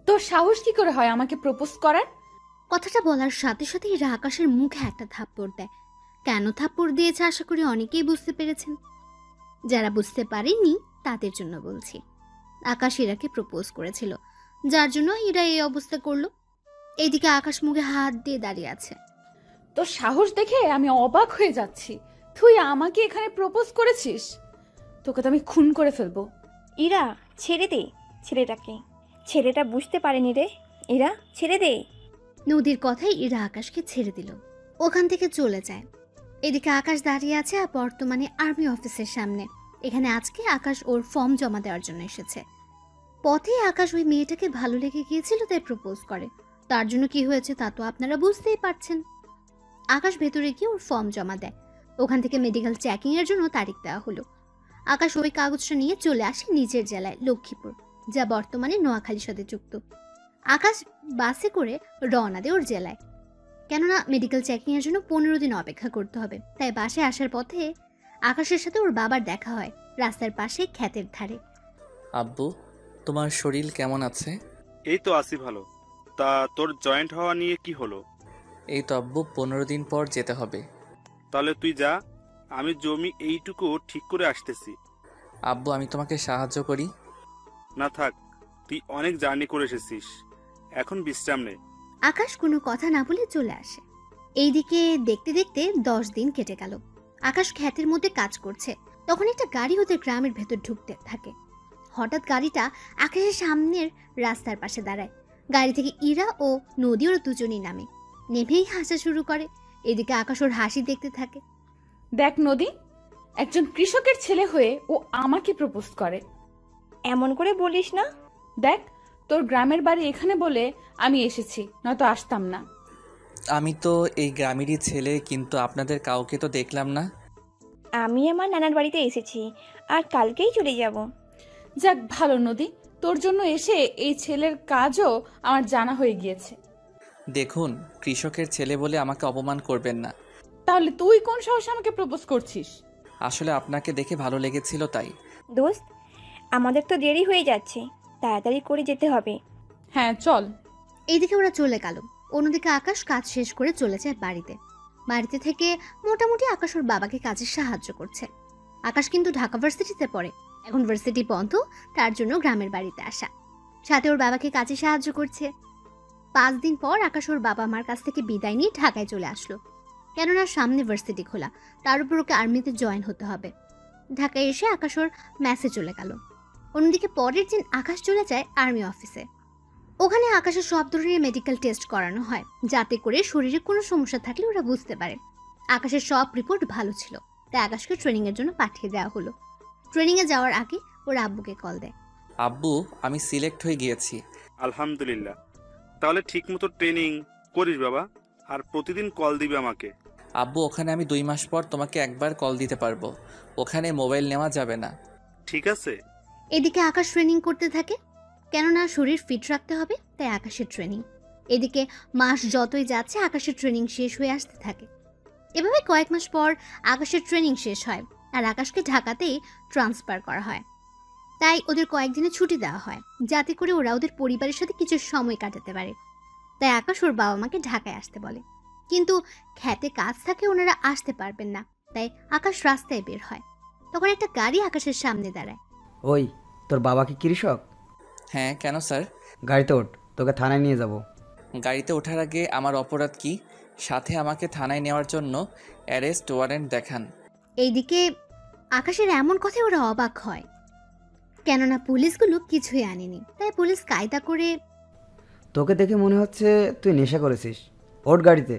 তোর সাহস কি করে হয় আমাকে প্রপোজ করার? কথাটা বলার সাথে সাথে ইরা আকাশের মুখে একটা থাপ্পড় দেয়। কেন থাপ্পড় দিয়েছে আশা করি অনেকেই বুঝতে পেরেছেন। যারা বুঝতে পারেনি তাদের জন্য বলছি। আকাশ ইরাকে প্রপোজ করেছিল, যার জন্য ইরা এই অবস্থা করলো। এইদিকে আকাশ মুখে হাত দিয়ে দাঁড়িয়ে আছে। তোর সাহস দেখে আমি অবাক হয়ে যাচ্ছি। তুই আমাকে এখানে প্রপোজ করেছিস? তোকে তো আমি খুন করে ফেলবো। ইরা ছেড়ে দে ছেলেটাকে, ছেলেটা বুঝতে পারেনি রে। ইরা ছেড়ে দে। নদীর কথাই ইরা আকাশকে ছেড়ে দিল, ওখান থেকে চলে যায়। এদিকে আকাশ দাঁড়িয়ে আছে বর্তমানে আর্মি অফিসের সামনে। এখানে আজকে আকাশ ওর ফর্ম জমা দেওয়ার জন্য এসেছে। পথে আকাশ ওই মেয়েটাকে ভালো লেগে গিয়েছিল, তাই প্রপোজ করে। তার জন্য কি হয়েছে তা তো আপনারা বুঝতেই পারছেন। আকাশ ভেতরে গিয়ে ওর ফর্ম জমা দেয়। ওখান থেকে মেডিকেল চেকিং এর জন্য তারিখ দেওয়া হলো। আকাশ ওই কাগজটা নিয়ে চলে আসে নিজের জেলায় লক্ষ্মীপুর, যা বর্তমানে নোয়াখালীর সাথে যুক্ত। আকাশ বাসে করে রওনা দেয় ওর জেলায়, কেননা মেডিকেল চেকিং এর জন্য 15 দিন অপেক্ষা করতে হবে। তাই বাসে আসার পথে আকাশের সাথে ওর বাবার দেখা হয় রাস্তার পাশে ক্ষেতের ধারে। আব্বু, তোমার শরীর কেমন আছে? এই তো আছি ভালো। তা তোর জয়েন্ট হওয়া নিয়ে কি হলো? এই তো আব্বু, 15 দিন পর যেতে হবে। তাহলে তুই যা, আমি জমি এইটুকু ঠিক করে আসতেছি। আব্বু, আমি তোমাকে সাহায্য করি। না থাক, তুই অনেক জার্নি করে এসেছিস, এখন বিশ্রাম নে। আকাশ কোনো কথা না বলে চলে আসে। এইদিকে দেখতে দেখতে 10 দিন কেটে গেল। আকাশ ক্ষেতের মধ্যে কাজ করছে, তখন একটা গাড়ি ওদের গ্রামের ভেতর ঢুকতে থাকে। হঠাৎ গাড়িটা আকাশের সামনের রাস্তার পাশে দাঁড়ায়। গাড়ি থেকে ইরা ও নদী ওরা দুজনেই নামে, নেমেই হাসা শুরু করে। এদিকে আকাশ ওর হাসি দেখতে থাকে। দেখ নদী, একজন কৃষকের ছেলে হয়ে ও আমাকে প্রপোজ করে। এমন করে বলিস না। দেখ, তোর গ্রামের বাড়ি এখানে বলে আমি এসেছি, নয়তো আসতাম না। আমি তো এই গ্রামেরই ছেলে, কিন্তু আপনাদের কাউকে তো দেখলাম না। আমি আমার নানার বাড়িতে এসেছি, আর কালকেই চলে যাব। যাক ভালো নদী, তোর জন্য এসে এই ছেলের কাজও আমার জানা হয়ে গিয়েছে। দেখুন, কৃষকের ছেলে বলে আমাকে অপমান করবেন না। তাহলে তুই কোন সাহসে আমাকে প্রপোজ করছিস? আসলে আপনাকে দেখে ভালো লেগেছিল তাই। দোস্ত, আমাদের তো দেরি হয়ে যাচ্ছে, তাড়াতাড়ি করে যেতে হবে। হ্যাঁ চল। এইদিকে ওরা চলে গেল। অন্যদিকে আকাশ কাজ শেষ করে চলে যায় বাড়িতে। বাড়িতে থেকে মোটামুটি আকাশ ওর বাবাকে কাজে সাহায্য করছে। আকাশ কিন্তু ঢাকা ভার্সিটিতে পড়ে, এখন ভার্সিটি বন্ধ, তার জন্য গ্রামের বাড়িতে আসা। সাথে ওর বাবাকে কাজে সাহায্য করছে। 5 দিন পর আকাশ ওর বাবা মার কাছ থেকে বিদায় নিয়ে ঢাকায় চলে আসলো, কেননা সামনে ভার্সিটি খোলা, তার উপর ওকে আর্মিতে জয়েন হতে হবে। ঢাকায় এসে আকাশ ওর ম্যাসে চলে গেল। অন্যদিকে পরের দিন আকাশ চলে যায় আর্মি অফিসে। ওখানে আকাশের সব ধরনের মেডিকেল টেস্ট করানো হয়, যাতে করে শরীরে কোনো সমস্যা থাকলে ওরা বুঝতে পারে। আকাশের সব রিপোর্ট ভালো ছিল, তাই আকাশকে ট্রেনিং এর জন্য পাঠিয়ে দেওয়া হলো। ট্রেনিং এ যাওয়ার আগে ওর আব্বুকে কল দেয়। আব্বু, আমি সিলেক্ট হয়ে গিয়েছি। আলহামদুলিল্লাহ। তাহলে ঠিক মতো ট্রেনিং করিস বাবা, আর প্রতিদিন কল দিবি আমাকে। আব্বু, ওখানে আমি 2 মাস পর তোমাকে একবার কল দিতে পারবো। ওখানে মোবাইল নেওয়া যাবে না। ঠিক আছে। এদিকে আকাশ ট্রেনিং করতে থাকে, কেননা শরীর ফিট রাখতে হবে, তাই আকাশের ট্রেনিং। এদিকে মাস যতই যাচ্ছে আকাশের ট্রেনিং শেষ হয়ে আসতে থাকে। এভাবে কয়েক মাস পর আকাশের ট্রেনিং শেষ হয়, আর আকাশকে ঢাকাতেই ট্রান্সফার করা হয়। তাই ওদের কয়েকদিনের ছুটি দেওয়া হয়, যাতে করে ওরা ওদের পরিবারের সাথে কিছু সময় কাটাতে পারে। তাই আকাশ ওর বাবা মাকে ঢাকায় আসতে বলে, কিন্তু খেতে কাজ থাকে, ওনারা আসতে পারবেন না। তাই আকাশ রাস্তায় বের হয়। তখন একটা গাড়ি আকাশের সামনে দাঁড়ায়। ওই, তোর বাবা কি কৃষক? হ্যাঁ, কেন স্যার? গাড়িতে ওঠ, তোকে থানায় নিয়ে যাব। গাড়িতে ওঠার আগে আমার অপরাধ কি? সাথে আমাকে থানায় নেওয়ার জন্য অ্যারেস্ট ওয়ারেন্ট দেখান। এইদিকে আকাশের এমন কথায় ওরা অবাক হয়, কেননা পুলিশগুলো কিছুই আনেনি। তাই পুলিশ কায়দা করে, তোকে দেখে মনে হচ্ছে তুই নেশা করেছিস, ওঠ গাড়িতে।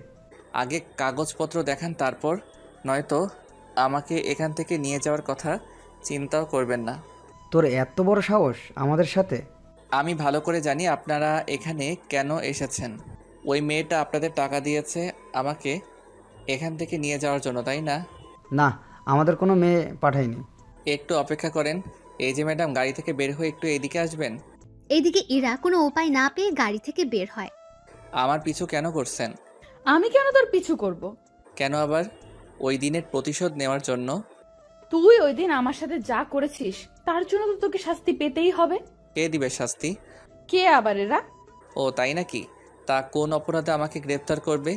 আগে কাগজপত্র দেখান, তারপর নয়তো আমাকে এখান থেকে নিয়ে যাওয়ার কথা চিন্তাও করবেন না। তোর এত বড় সাহস আমাদের সাথে? আমি ভালো করে জানি আপনারা এখানে কেন এসেছেন। ওই মেয়েটা আপনাদের টাকা দিয়েছে আমাকে এখান থেকে নিয়ে যাওয়ার জন্য, তাই না? না, আমাদের কোনো মেয়ে পাঠায়নি। একটু অপেক্ষা করেন। এই যে ম্যাডাম, গাড়ি থেকে বের হয়ে একটু এইদিকে আসবেন। এইদিকে ইরা কোনো উপায় না পেয়ে গাড়ি থেকে বের হয়। আমার পিছু কেন করছেন? আমি কেন তোর পিছু করব? কেন আবার? ওই দিনের প্রতিশোধ নেওয়ার জন্য। তুই ওই দিন আমার সাথে যা করেছিস তার জন্য তো তোকে শাস্তি পেতেই হবে। কে দিবে শাস্তি? কে আবার এরা? ও তাই নাকি? তা কোন অপরাধে আমাকে গ্রেপ্তার করবে?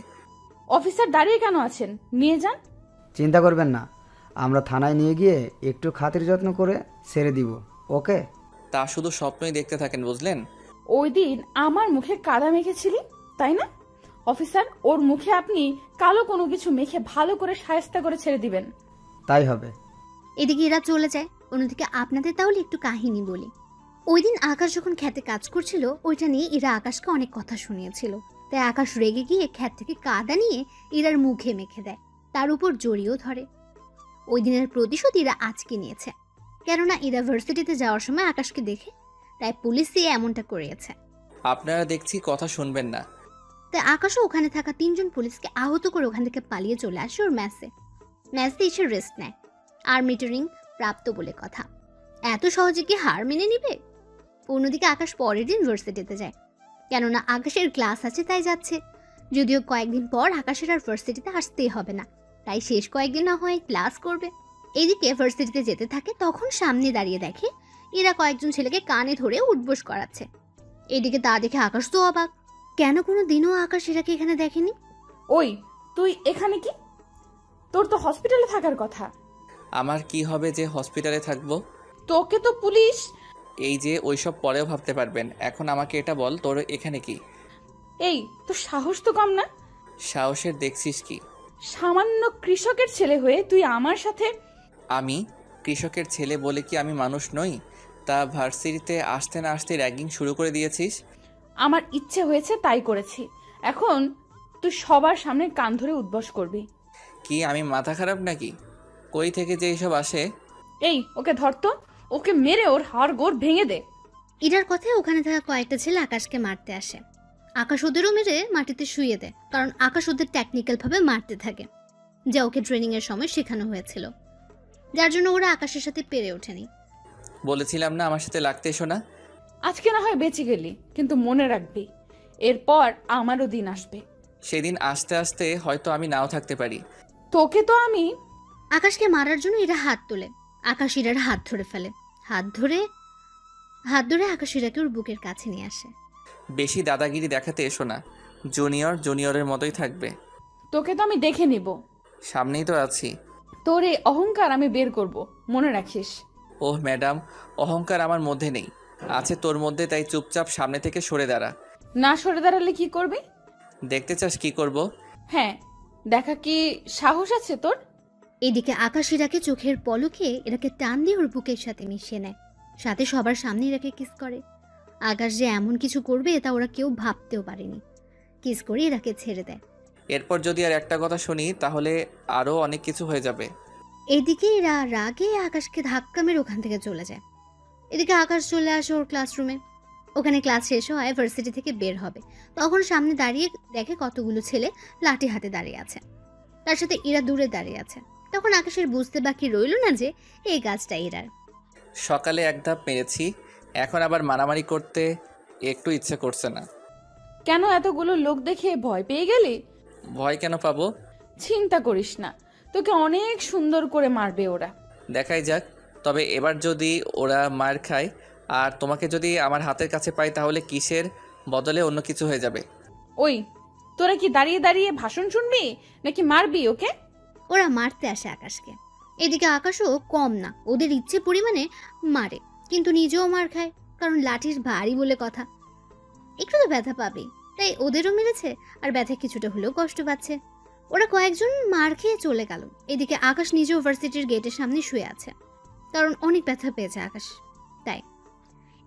অফিসার দাঁড়িয়ে কেন আছেন, নিয়ে যান। চিন্তা করবেন না, আমরা থানায় নিয়ে গিয়ে একটু খাতির যত্ন করে ছেড়ে দিব। ওকে? তা শুধু স্বপ্নই দেখতে থাকেন, বুঝলেন? ওই দিন আমার মুখে কাদা মেখেছিলি, তাই না? অফিসার, ওর মুখে আপনি কালো কোনো কিছু মেখে ভালো করে শায়েস্তা করে ছেড়ে দিবেন। তাই হবে। এদিকে এরা চলে যায়। অন্যদিকে আপনাদের তাহলে একটু কাহিনী বলি। ওই দিন আকাশ যখন খেতে কাজ করছিল, ওইটা নিয়ে এরা আকাশকে অনেক কথা শুনিয়েছিল। তাই আকাশ রেগে গিয়ে ক্ষেত থেকে কাদা নিয়ে ইরার মুখে মেখে দেয়, তার উপর জড়িয়েও ধরে। ওই দিনের প্রতিশোধ ইরা আজকে নিয়েছে, কেননা ইরা ভার্সিটিতে যাওয়ার সময় আকাশকে দেখে, তাই পুলিশ দিয়ে এমনটা করিয়েছে। আপনারা দেখছি কথা শুনবেন না। তাই আকাশও ওখানে থাকা 3 জন পুলিশকে আহত করে ওখান থেকে পালিয়ে চলে আসে ওর ম্যাচে এসে রেস্ট নেয়। আর্মি ট্রেনিং প্রাপ্ত বলে কথা, এত সহজে কি হার মেনে নিবে? অন্যদিকে আকাশ পরের দিন ভার্সিটিতে যায়, কেননা আকাশের ক্লাস আছে তাই যাচ্ছে। যদিও কয়েকদিন পর আকাশের আর ভার্সিটিতে আসতেই হবে না, তাই শেষ কয়েকদিন না হয় ক্লাস করবে। এদিকে ভার্সিটিতে যেতে থাকে, তখন সামনে দাঁড়িয়ে দেখে এরা কয়েকজন ছেলেকে কানে ধরে উঠবোস করাচ্ছে। এদিকে তা দেখে আকাশ তো অবাক, কেন কোনো দিনও আকাশ এরাকে এখানে দেখেনি। ওই, তুই এখানে কি? তোর তো হসপিটালে থাকার কথা। আমার কি হবে যে হসপিটালে থাকবো? তোকে তো পুলিশ। এই যে ওইসব পরেও ভাবতে পারবেন, এখন আমাকে এটা বল, তোর এখানে কি? এই, তোর সাহস তো কম না। সাহসের দেখছিস কি? সামান্য কৃষকের ছেলে হয়ে তুই আমার সাথে। আমি কৃষকের ছেলে বলে কি আমি মানুষ নই? তা ভার্সিটিতে আসতে না আসতে র্যাগিং শুরু করে দিয়েছিস। আমার ইচ্ছে হয়েছে তাই করেছি, এখন তুই সবার সামনে কান ধরে উদ্বস করবি। কি আমি মাথা খারাপ নাকি? কই থেকে যে এইসব আসে? এই, ওকে ধর তো, ওকে মেরে ওর হাড় গোড় ভেঙে দে। ইরার কথায় ওখানে থাকা কয়েকটা ছেলে আকাশকে মারতে আসে। আকাশ ওদেরও মেরে মাটিতে শুইয়ে দেয়, কারণ আকাশ ওদের টেকনিক্যাল ভাবে মারতে থাকে, যা ওকে ট্রেনিং এর সময় শেখানো হয়েছিল, যার জন্য ওরা আকাশের সাথে পেরে ওঠেনি। বলেছিলাম না আমার সাথে লাগতে এসো না। আজকে না হয় বেঁচে গেলি, কিন্তু মনে রাখবি এরপর আমারও দিন আসবে। সেদিন আসতে আসতে হয়তো আমি নাও থাকতে পারি। তোকে তো আমি। আকাশকে মারার জন্য এরা হাত তোলে, আকাশ ইরার হাত ধরে ফেলে। হাত ধরে আকাশ ইরাকে ওর বুকের কাছে নিয়ে আসে। বেশি দাদাগিরি দেখাতে এসো না, জুনিয়রের মতোই থাকবে। তোকে তো আমি দেখে নিব, সামনেই তো আছি। তোর এই অহংকার আমি বের করব, মনে রাখিস। ওহ ম্যাডাম, অহংকার আমার মধ্যে নেই, আছে তোর মধ্যে, তাই চুপচাপ সামনে থেকে সরে দাঁড়া। না সরে দাঁড়ালে কি করবি? দেখতে চাস কি করব? হ্যাঁ, দেখা কি সাহস আছে তোর? এদিকে আকাশ ইরাকে চোখের পলকে এরাকে টান দিয়ে ওর বুকের সাথে মিশিয়ে নেয়, সাথে সবার সামনে এরাকে কিস করে। আকাশ যে এমন কিছু করবে তা ওরা কেউ ভাবতেও পারেনি। কিস করে এরাকে ছেড়ে দেয়। এরপর যদি আর একটা কথা শুনি তাহলে আরও অনেক কিছু হয়ে যাবে। এদিকে এরা রাগে আকাশকে ধাক্কা মেরে ওখান থেকে চলে যায়। এদিকে আকাশ চলে আসে ওর ক্লাসরুমে। ওখানে ক্লাস শেষ হয়, ভার্সিটি থেকে বের হবে, তখন সামনে দাঁড়িয়ে দেখে কতগুলো ছেলে লাঠি হাতে দাঁড়িয়ে আছে, তার সাথে ইরা দূরে দাঁড়িয়ে আছে। তখন আকাশের বুঝতে বাকি রইল না যে এই কাজটা ইরার। সকালে এক ধাপ মেরেছি, এখন আবার মারামারি করতে একটু ইচ্ছে করছে না। কেন এতগুলো লোক দেখে ভয় পেয়ে গেলি? ভয় কেন পাবো? চিন্তা করিস না, তোকে অনেক সুন্দর করে মারবে ওরা। দেখাই যাক, তবে এবার যদি ওরা মার খায় আর তোমাকে যদি আমার হাতের কাছে পাই তাহলে কিসের বদলে অন্য কিছু হয়ে যাবে। ওই, তোরা কি দাঁড়িয়ে দাঁড়িয়ে ভাষণ শুনবি নাকি মারবি ওকে? ওরা মারতে আসে আকাশকে। এদিকে আকাশও কম না, ওদের ইচ্ছে পরিমাণে মারে, কিন্তু নিজেও মার খায়, কারণ লাঠির ভারী বলে কথা, একটু তো ব্যথা পাবেই, তাই ওদেরও মেরেছে, আর ব্যথা কিছুটা হলেও কষ্ট পাচ্ছে। ওরা কয়েকজন মার খেয়ে চলে গেল। এদিকে আকাশ নিজেও ভার্সিটির গেটের সামনে শুয়ে আছে, কারণ অনেক ব্যথা পেয়েছে আকাশ, তাই।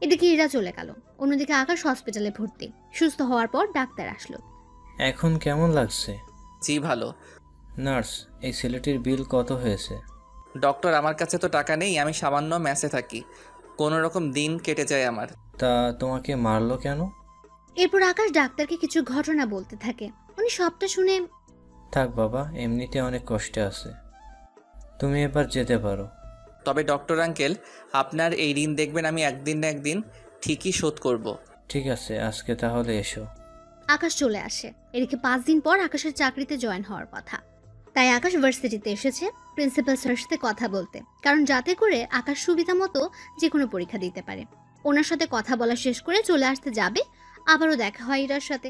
এদিকে ইরা চলে গেল। অন্যদিকে আকাশ হসপিটালে ভর্তি। সুস্থ হওয়ার পর ডাক্তার আসলো। এখন কেমন লাগছে? জি ভালো। নার্স, এই ছেলেটির বিল কত হয়েছে? ডক্টর, আমার কাছে তো টাকা নেই, আমি সামান্য ম্যাচে থাকি, কোনো রকম দিন কেটে যায় আমার। তা তোমাকে মারলো কেন? এরপর আকাশ ডাক্তারকে কিছু ঘটনা বলতে থাকে। উনি সবটা শুনে, থাক বাবা, এমনিতে অনেক কষ্টে আছে, তুমি এবার যেতে পারো। তবে ডক্টর আঙ্কেল, আপনার এই ঋণ দেখবেন আমি একদিন না একদিন ঠিকই শোধ করব। ঠিক আছে, আজকে তাহলে এসো। আকাশ চলে আসে। এদিকে 5 দিন পর আকাশের চাকরিতে জয়েন হওয়ার কথা, তাই আকাশ ভার্সিটিতে এসেছে প্রিন্সিপাল স্যারের সাথে কথা বলতে, কারণ যাতে করে আকাশ সুবিধা মতো যে কোনো পরীক্ষা দিতে পারে। ওনার সাথে কথা বলা শেষ করে চলে আসতে যাবে, আবারও দেখা হয় ইরার সাথে।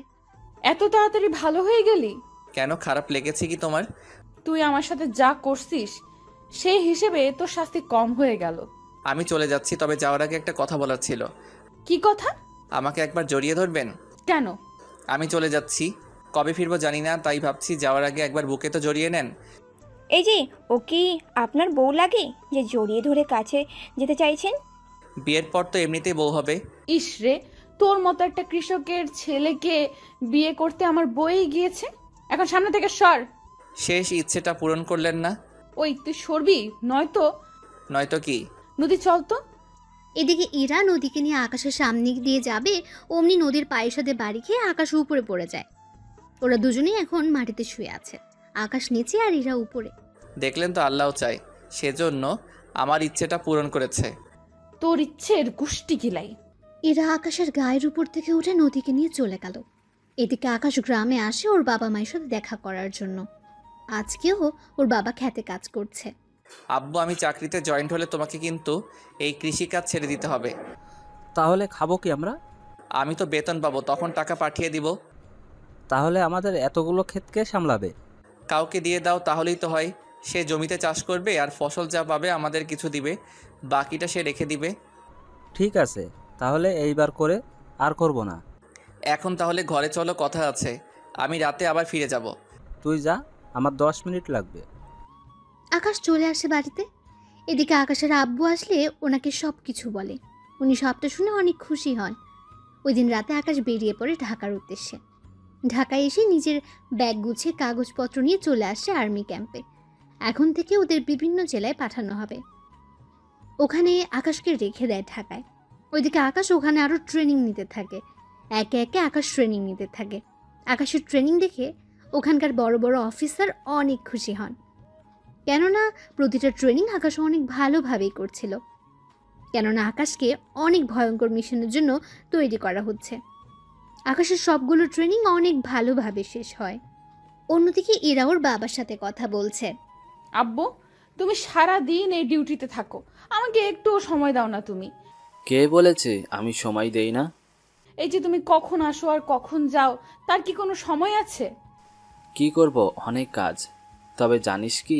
এত তাড়াতাড়ি ভালো হয়ে গেলি? কেন, খারাপ লেগেছে কি তোমার? তুই আমার সাথে যা করছিস সেই হিসেবে তোর শাস্তি কম হয়ে গেল। আমি চলে যাচ্ছি, তবে যাওয়ার আগে একটা কথা বলার ছিল। কি কথা? আমাকে একবার জড়িয়ে ধরবেন? কেন? আমি চলে যাচ্ছি, কবে ফিরবো জানি না, তাই ভাবছি যাওয়ার আগে একবার বুকে তো জড়িয়ে নেন। এই যে, ও কি আপনার বউ লাগে যে জড়িয়ে ধরে কাছে যেতে চাইছেন? বিয়ের পর তো এমনিতেই বউ হবে। ইস রে, তোর মতো একটা কৃষকের ছেলেকে বিয়ে করতে আমার বই গিয়েছে। এখন সামনে থেকে সর। শেষ ইচ্ছেটা পূরণ করলেন না? ওই তুই সরবি, নয়তো কি? নদী চল তো। এদিকে ইরা নদীকে নিয়ে আকাশের সামনে দিয়ে যাবে, অমনি নদীর পায়ের সাথে বাড়ি খেয়ে আকাশ উপরে পড়ে যায়। ওরা দুজনেই এখন মাটিতে শুয়ে আছে, আকাশ নিচে আর ইরা উপরে। দেখলেন তো, আল্লাহ চাই, সেজন্য আমার ইচ্ছেটা পূরণ করেছে। তোর ইচ্ছের গুষ্টি কিলাই। ইরা আকাশের গায়ের উপর থেকে উঠে নদীকে নিয়ে চলে গেল। এদিকে আকাশ গ্রামে আসে ওর বাবা মায়ের সাথে দেখা করার জন্য। আজকেও ওর বাবা খেতে কাজ করছে। আব্বু, আমি চাকরিতে জয়েন্ট হলে তোমাকে কিন্তু এই কৃষিকাজ ছেড়ে দিতে হবে। তাহলে খাবো কি আমরা? আমি তো বেতন পাবো, তখন টাকা পাঠিয়ে দিব। তাহলে আমাদের এতগুলো ক্ষেত কে সামলাবে? কাউকে দিয়ে দাও, তাহলেই তো হয়। সে জমিতে চাষ করবে আর ফসল যা পাবে আমাদের কিছু দিবে, বাকিটা সে রেখে দিবে। ঠিক আছে, তাহলে এইবার করে আর করব না। এখন তাহলে ঘরে চলো, কথা আছে। আমি রাতে আবার ফিরে যাব। তুই যা, আমার 10 মিনিট লাগবে। আকাশ চলে আসে বাড়িতে। এদিকে আকাশের আব্বু আসলে ওনাকে সব কিছু বলে। উনি সবটা শুনে অনেক খুশি হন। ওই দিন রাতে আকাশ বেরিয়ে পড়ে ঢাকার উদ্দেশ্যে। ঢাকায় এসে নিজের ব্যাগ গুছিয়ে কাগজপত্র নিয়ে চলে আসে আর্মি ক্যাম্পে। এখন থেকে ওদের বিভিন্ন জেলায় পাঠানো হবে। ওখানে আকাশকে রেখে দেয় ঢাকায়। ওইদিকে আকাশ ওখানে আরও ট্রেনিং নিতে থাকে। একে একে আকাশ ট্রেনিং নিতে থাকে। আকাশের ট্রেনিং দেখে ওখানকার বড় বড় অফিসার অনেক খুশি হন, কেননা প্রতিটা ট্রেনিং আকাশ অনেক ভালোভাবেই করছিল। কেননা আকাশকে অনেক ভয়ঙ্কর মিশনের জন্য তৈরি করা হচ্ছে। আকাশের সবগুলো ট্রেনিং অনেক ভালোভাবে শেষ হয়। অন্যদিকে ইরা ওর বাবার সাথে কথা বলছে। আব্বু, তুমি সারা দিন এই ডিউটিতে থাকো, আমাকে একটুও সময় দাও না তুমি? কে বলেছে আমি সময় দেই না? এই যে তুমি কখন আসো আর কখন যাও, তার কি কোনো সময় আছে? কি করব, অনেক কাজ। তবে জানিস কি,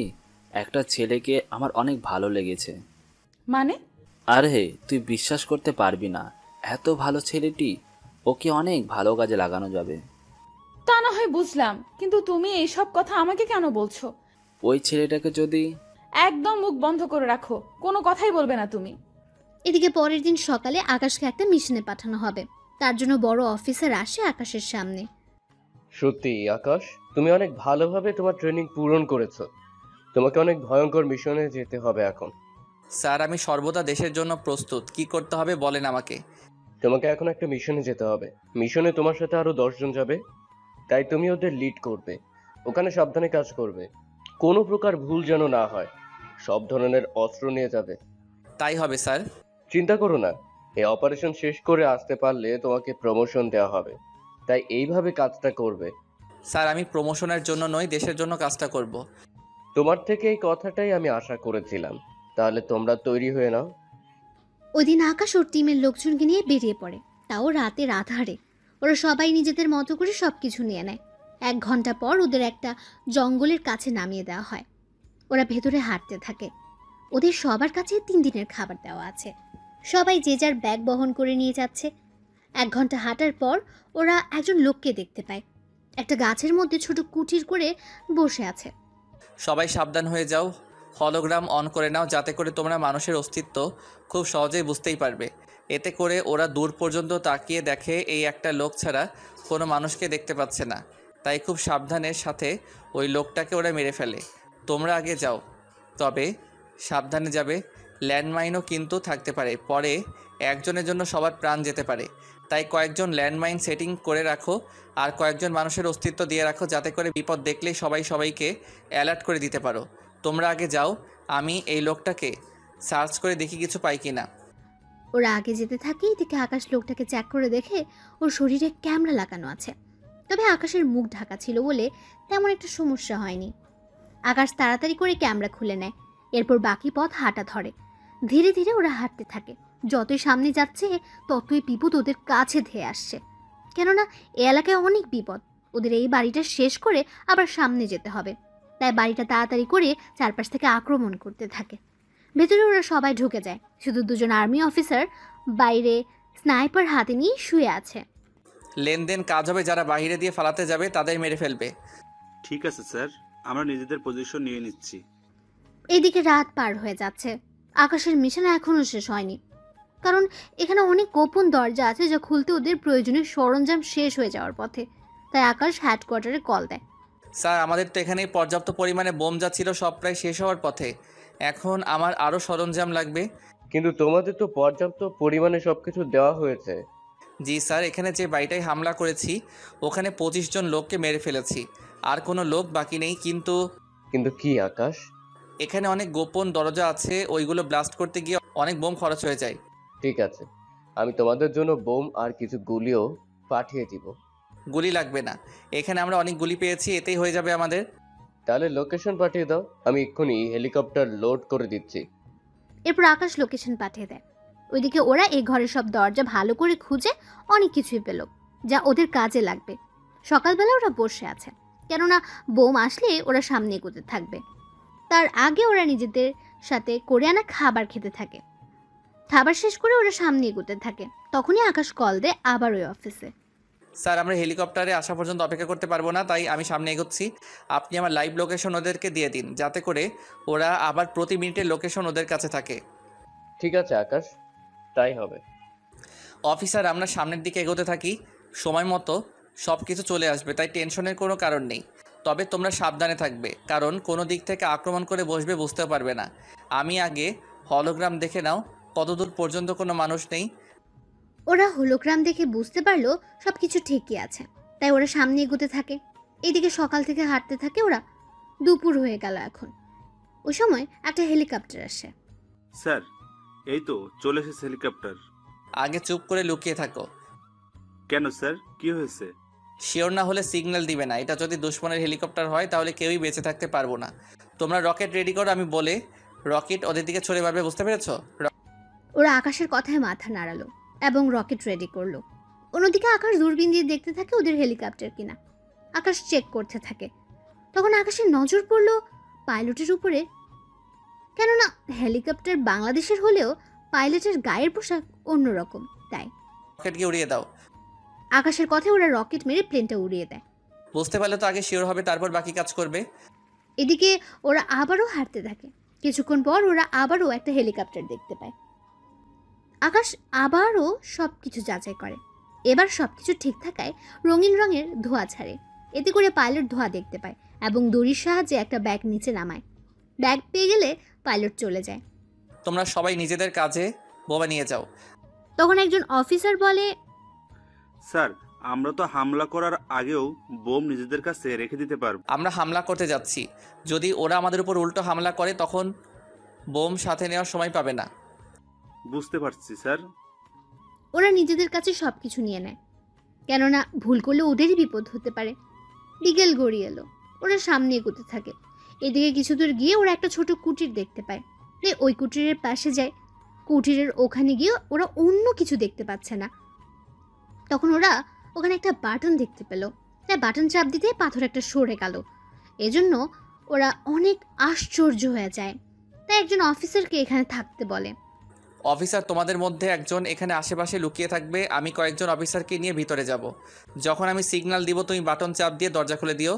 একটা ছেলেকে আমার অনেক ভালো লেগেছে। মানে? আরে তুই বিশ্বাস করতে পারবি না, এত ভালো ছেলেটি, ওকে অনেক ভালো কাজে লাগানো যাবে। তা না হয় বুঝলাম, কিন্তু তুমি এইসব কথা আমাকে কেন বলছো? ওই ছেলেটাকে যদি... একদম মুখ বন্ধ করে রাখো, কোনো কথাই বলবে না তুমি। এদিকে পরের দিন সকালে আকাশকে একটা মিশনে পাঠানো হবে। তার জন্য বড় অফিসার আসে আকাশের সামনে। সত্যি আকাশ, তুমি অনেক ভালোভাবে তোমার ট্রেনিং পূরণ করেছো। তোমাকে অনেক ভয়ঙ্কর মিশনে যেতে হবে এখন। স্যার, আমি সর্বদা দেশের জন্য প্রস্তুত। কি করতে হবে বলেন আমাকে। তোমাকে এখন একটা মিশনে যেতে হবে। মিশনে তোমার সাথে আরো 10 জন যাবে, তাই তুমি ওদের লিড করবে। ওখানে সাবধানে কাজ করবে, কোনো প্রকার ভুল যেন না হয়। সব ধরনের অস্ত্র নিয়ে যাবে। তাই হবে স্যার। চিন্তা করো না, এই অপারেশন শেষ করে আসতে পারলে তোমাকে প্রমোশন দেওয়া হবে, তাই এইভাবে কাজটা করবে। স্যার, আমি প্রমোশনের জন্য নয়, দেশের জন্য কাজটা করব। তোমার থেকে এই কথাটাই আমি আশা করেছিলাম। তাহলে তোমরা তৈরি হয়ে নাও। ওই দিন আকাশ ওর টিমের লোকজনকে নিয়ে বেরিয়ে পড়ে, তাও রাতের আধারে। ওরা সবাই নিজেদের মতো করে সব কিছু নিয়ে নেয়। 1 ঘন্টা পর ওদের একটা জঙ্গলের কাছে নামিয়ে দেওয়া হয়। ওরা ভেতরে হাঁটতে থাকে। ওদের সবার কাছে 3 দিনের খাবার দেওয়া আছে। সবাই যে যার ব্যাগ বহন করে নিয়ে যাচ্ছে। 1 ঘন্টা হাঁটার পর ওরা একজন লোককে দেখতে পায়। একটা গাছের মধ্যে ছোট কুটির করে বসে আছে। সবাই সাবধান হয়ে যাও, হলোগ্রাম অন করে নাও, যাতে করে তোমরা মানুষের অস্তিত্ব খুব সহজেই বুঝতেই পারবে। এতে করে ওরা দূর পর্যন্ত তাকিয়ে দেখে এই একটা লোক ছাড়া কোনো মানুষকে দেখতে পাচ্ছে না, তাই খুব সাবধানের সাথে ওই লোকটাকে ওরা মেরে ফেলে। তোমরা আগে যাও, তবে সাবধানে যাবে। ল্যান্ডমাইনও কিন্তু থাকতে পারে, পরে একজনের জন্য সবার প্রাণ যেতে পারে। তাই কয়েকজন ল্যান্ডমাইন সেটিং করে রাখো আর কয়েকজন মানুষের অস্তিত্ব দিয়ে রাখো, যাতে করে বিপদ দেখলেই সবাই সবাইকে অ্যালার্ট করে দিতে পারো। তোমরা আগে যাও, আমি এই লোকটাকে সার্চ করে দেখি কিছু পাই কি না। ওরা আগে যেতে থাকে। এদিকে আকাশ লোকটাকে চেক করে দেখে ওর শরীরে ক্যামেরা লাগানো আছে, তবে আকাশের মুখ ঢাকা ছিল বলে তেমন একটা সমস্যা হয়নি। আকাশ তাড়াতাড়ি করে ক্যামেরা খুলে নেয়, এরপর বাকি পথ হাঁটা ধরে। ধীরে ধীরে ওরা হাঁটতে থাকে। যতই সামনে যাচ্ছে ততই বিপদ ওদের কাছে ধেয়ে আসছে। কেননা এ এলাকায় অনেক বিপদ। ওদের এই বাড়িটা শেষ করে আবার সামনে যেতে হবে, তাই বাড়িটা তাড়াতাড়ি করে চারপাশ থেকে আক্রমণ করতে থাকে। ভেতরে ওরা সবাই ঢুকে যায়, শুধু দুজন আর্মি অফিসার বাইরে স্নাইপার হাতে নিয়ে শুয়ে আছে। লেনদেন কাজ হবে, যারা বাইরে দিয়ে ফালাতে যাবে তাদের মেরে ফেলবে। ঠিক আছে স্যার, আমরা নিজেদের পজিশন নিয়ে নিচ্ছি। এদিকে রাত পার হয়ে যাচ্ছে, আকাশের মিশন এখনো শেষ হয়নি, কারণ এখানে অনেক গোপন দরজা আছে যা খুলতে ওদের প্রয়োজনীয় সরঞ্জাম শেষ হয়ে যাওয়ার পথে। তাই আকাশ হেডকোয়ার্টারে কল দেয়। স্যার, আমাদের তো এখানেই পর্যাপ্ত পরিমাণে বোম যা ছিল সব প্রায় শেষ হওয়ার পথে। এখন আমার আরও সরঞ্জাম লাগবে। কিন্তু তোমাদের তো পর্যাপ্ত পরিমাণে সবকিছু দেওয়া হয়েছে। জি স্যার, এখানে যে বাড়িটায় হামলা করেছি ওখানে 25 জন লোককে মেরে ফেলেছি, আর কোনো লোক বাকি নেই। কিন্তু কি আকাশ? এখানে অনেক গোপন দরজা আছে, ওইগুলো ব্লাস্ট করতে গিয়ে অনেক বোম খরচ হয়ে যায়। ঠিক আছে, আমি তোমাদের জন্য বোম আর কিছু গুলিও পাঠিয়ে দিব। গুলি লাগবে না, এখানে আমরা অনেক গুলি পেয়েছি, এতেই হয়ে যাবে আমাদের। তাহলে লোকেশন পাঠিয়ে দাও, আমি এক্ষুনি হেলিকপ্টার লোড করে দিচ্ছি। এরপর আকাশ লোকেশন পাঠিয়ে দেয়। ওইদিকে ওরা এই ঘরের সব দরজা ভালো করে খুঁজে অনেক কিছুই পেল যা ওদের কাজে লাগবে। সকালবেলা ওরা বসে আছে, কেননা বোম আসলে ওরা সামনে এগোতে থাকবে। তার আগে ওরা নিজেদের সাথে করে আনা খাবার খেতে থাকে। খাবার শেষ করে ওরা সামনে এগোতে থাকে, তখনই আকাশ কল দেয় আবার ওই অফিসে। স্যার, আমরা হেলিকপ্টারে আসা পর্যন্ত অপেক্ষা করতে পারবো না, তাই আমি সামনে এগোচ্ছি। আপনি আমার লাইভ লোকেশন ওদেরকে দিয়ে দিন, যাতে করে ওরা আবার প্রতি মিনিটের লোকেশন ওদের কাছে থাকে। ঠিক আছে আকাশ, তাই হবে। অফিসার, আমরা সামনের দিকে এগোতে থাকি, সময় মতো সব কিছু চলে আসবে, তাই টেনশনের কোনো কারণ নেই। তবে তোমরা সাবধানে থাকবে, কারণ কোনো দিক থেকে আক্রমণ করে বসবে বুঝতেও পারবে না। আমি আগে হলোগ্রাম দেখে নাও কতদূর পর্যন্ত কোনো মানুষ নেই। ওরা হোলোগ্রাম দেখে বুঝতে পারলো সবকিছু ঠিকই আছে, তাই ওরা সামনে এগোতে থাকে। এইদিকে সকাল থেকে হাঁটতে থাকে ওরা। দুপুর হয়ে গেল এখন। ওই সময় একটা হেলিকপ্টার আসে। স্যার, এই তো চলে এসেছে হেলিকপ্টার। আগে চুপ করে লুকিয়ে থাকো। কেন স্যার, কি হয়েছে? শিওর না হলে সিগন্যাল দিবে না। এটা যদি দুশ্মনের হেলিকপ্টার হয় তাহলে কেউই বেঁচে থাকতে পারবো না। তোমরা রকেট রেডি করো, আমি বলে রকেট ওদের দিকে ছড়ে মারবে, বুঝতে পেরেছো? ওরা আকাশের কথায় মাথা নাড়ালো এবং রকেট রেডি করলো। অন্যদিকে আকাশ দূরবীন দিয়ে দেখতে থাকে ওদের হেলিকপ্টার কিনা। আকাশ চেক করতে থাকে, তখন আকাশের নজর পড়লো পাইলটের উপরে। কেননা হেলিকপ্টার বাংলাদেশের হলেও পাইলটের গায়ের পোশাক অন্যরকম, তাই রকেটকে উড়িয়ে দাও। আকাশের কথায় ওরা রকেট মেরে প্লেনটা উড়িয়ে দেয়। বুঝতে পারলে তো আগে শিওর হবে, তারপর বাকি কাজ করবে। এদিকে ওরা আবারও হাঁটতে থাকে। কিছুক্ষণ পর ওরা আবারও একটা হেলিকপ্টার দেখতে পায়। আকাশ আবারও সবকিছু যাচাই করে। এবার সবকিছু ঠিক থাকায় রঙিন রঙের ধোঁয়া ছাড়ে। এতে করে পাইলট ধোঁয়া দেখতে পায় এবং দড়ির সাহায্যে একটা ব্যাগ নিচে নামায়। ব্যাগ পেয়ে গেলে পাইলট চলে যায়। তোমরা সবাই নিজেদের কাজে বোমা নিয়ে যাও। তখন একজন অফিসার বলে, স্যার, আমরা তো হামলা করার আগেও বোম নিজেদের কাছে রেখে দিতে পারবো। আমরা হামলা করতে যাচ্ছি, যদি ওরা আমাদের উপর উল্টো হামলা করে তখন বোম সাথে নেওয়ার সময় পাবে না। বুঝতে পারছি স্যার। ওরা নিজেদের কাছে সবকিছু নিয়ে নেয়, কেননা ভুল করলে ওদেরই বিপদ হতে পারে। বিকেল গড়িয়ে এলো, ওরা সামনে এগোতে থাকে। এদিকে কিছু দূর গিয়ে ওরা একটা ছোট কুটির দেখতে পায়। ওই কুটিরের পাশে যায়। কুটিরের ওখানে গিয়ে ওরা অন্য কিছু দেখতে পাচ্ছে না। তখন ওরা ওখানে একটা বাটন দেখতে পেল, তাই বাটন চাপ দিতে পাথর একটা সরে গেল। এজন্য ওরা অনেক আশ্চর্য হয়ে যায়, তাই একজন অফিসারকে এখানে থাকতে বলে। অফিসার, তোমাদের মধ্যে একজন এখানে আশেপাশে লুকিয়ে থাকবে, আমি কয়েকজন অফিসারকে নিয়ে ভিতরে যাব। যখন আমি সিগন্যাল দিব তুমি বাটন চাপ দিয়ে দরজা খুলে দিও।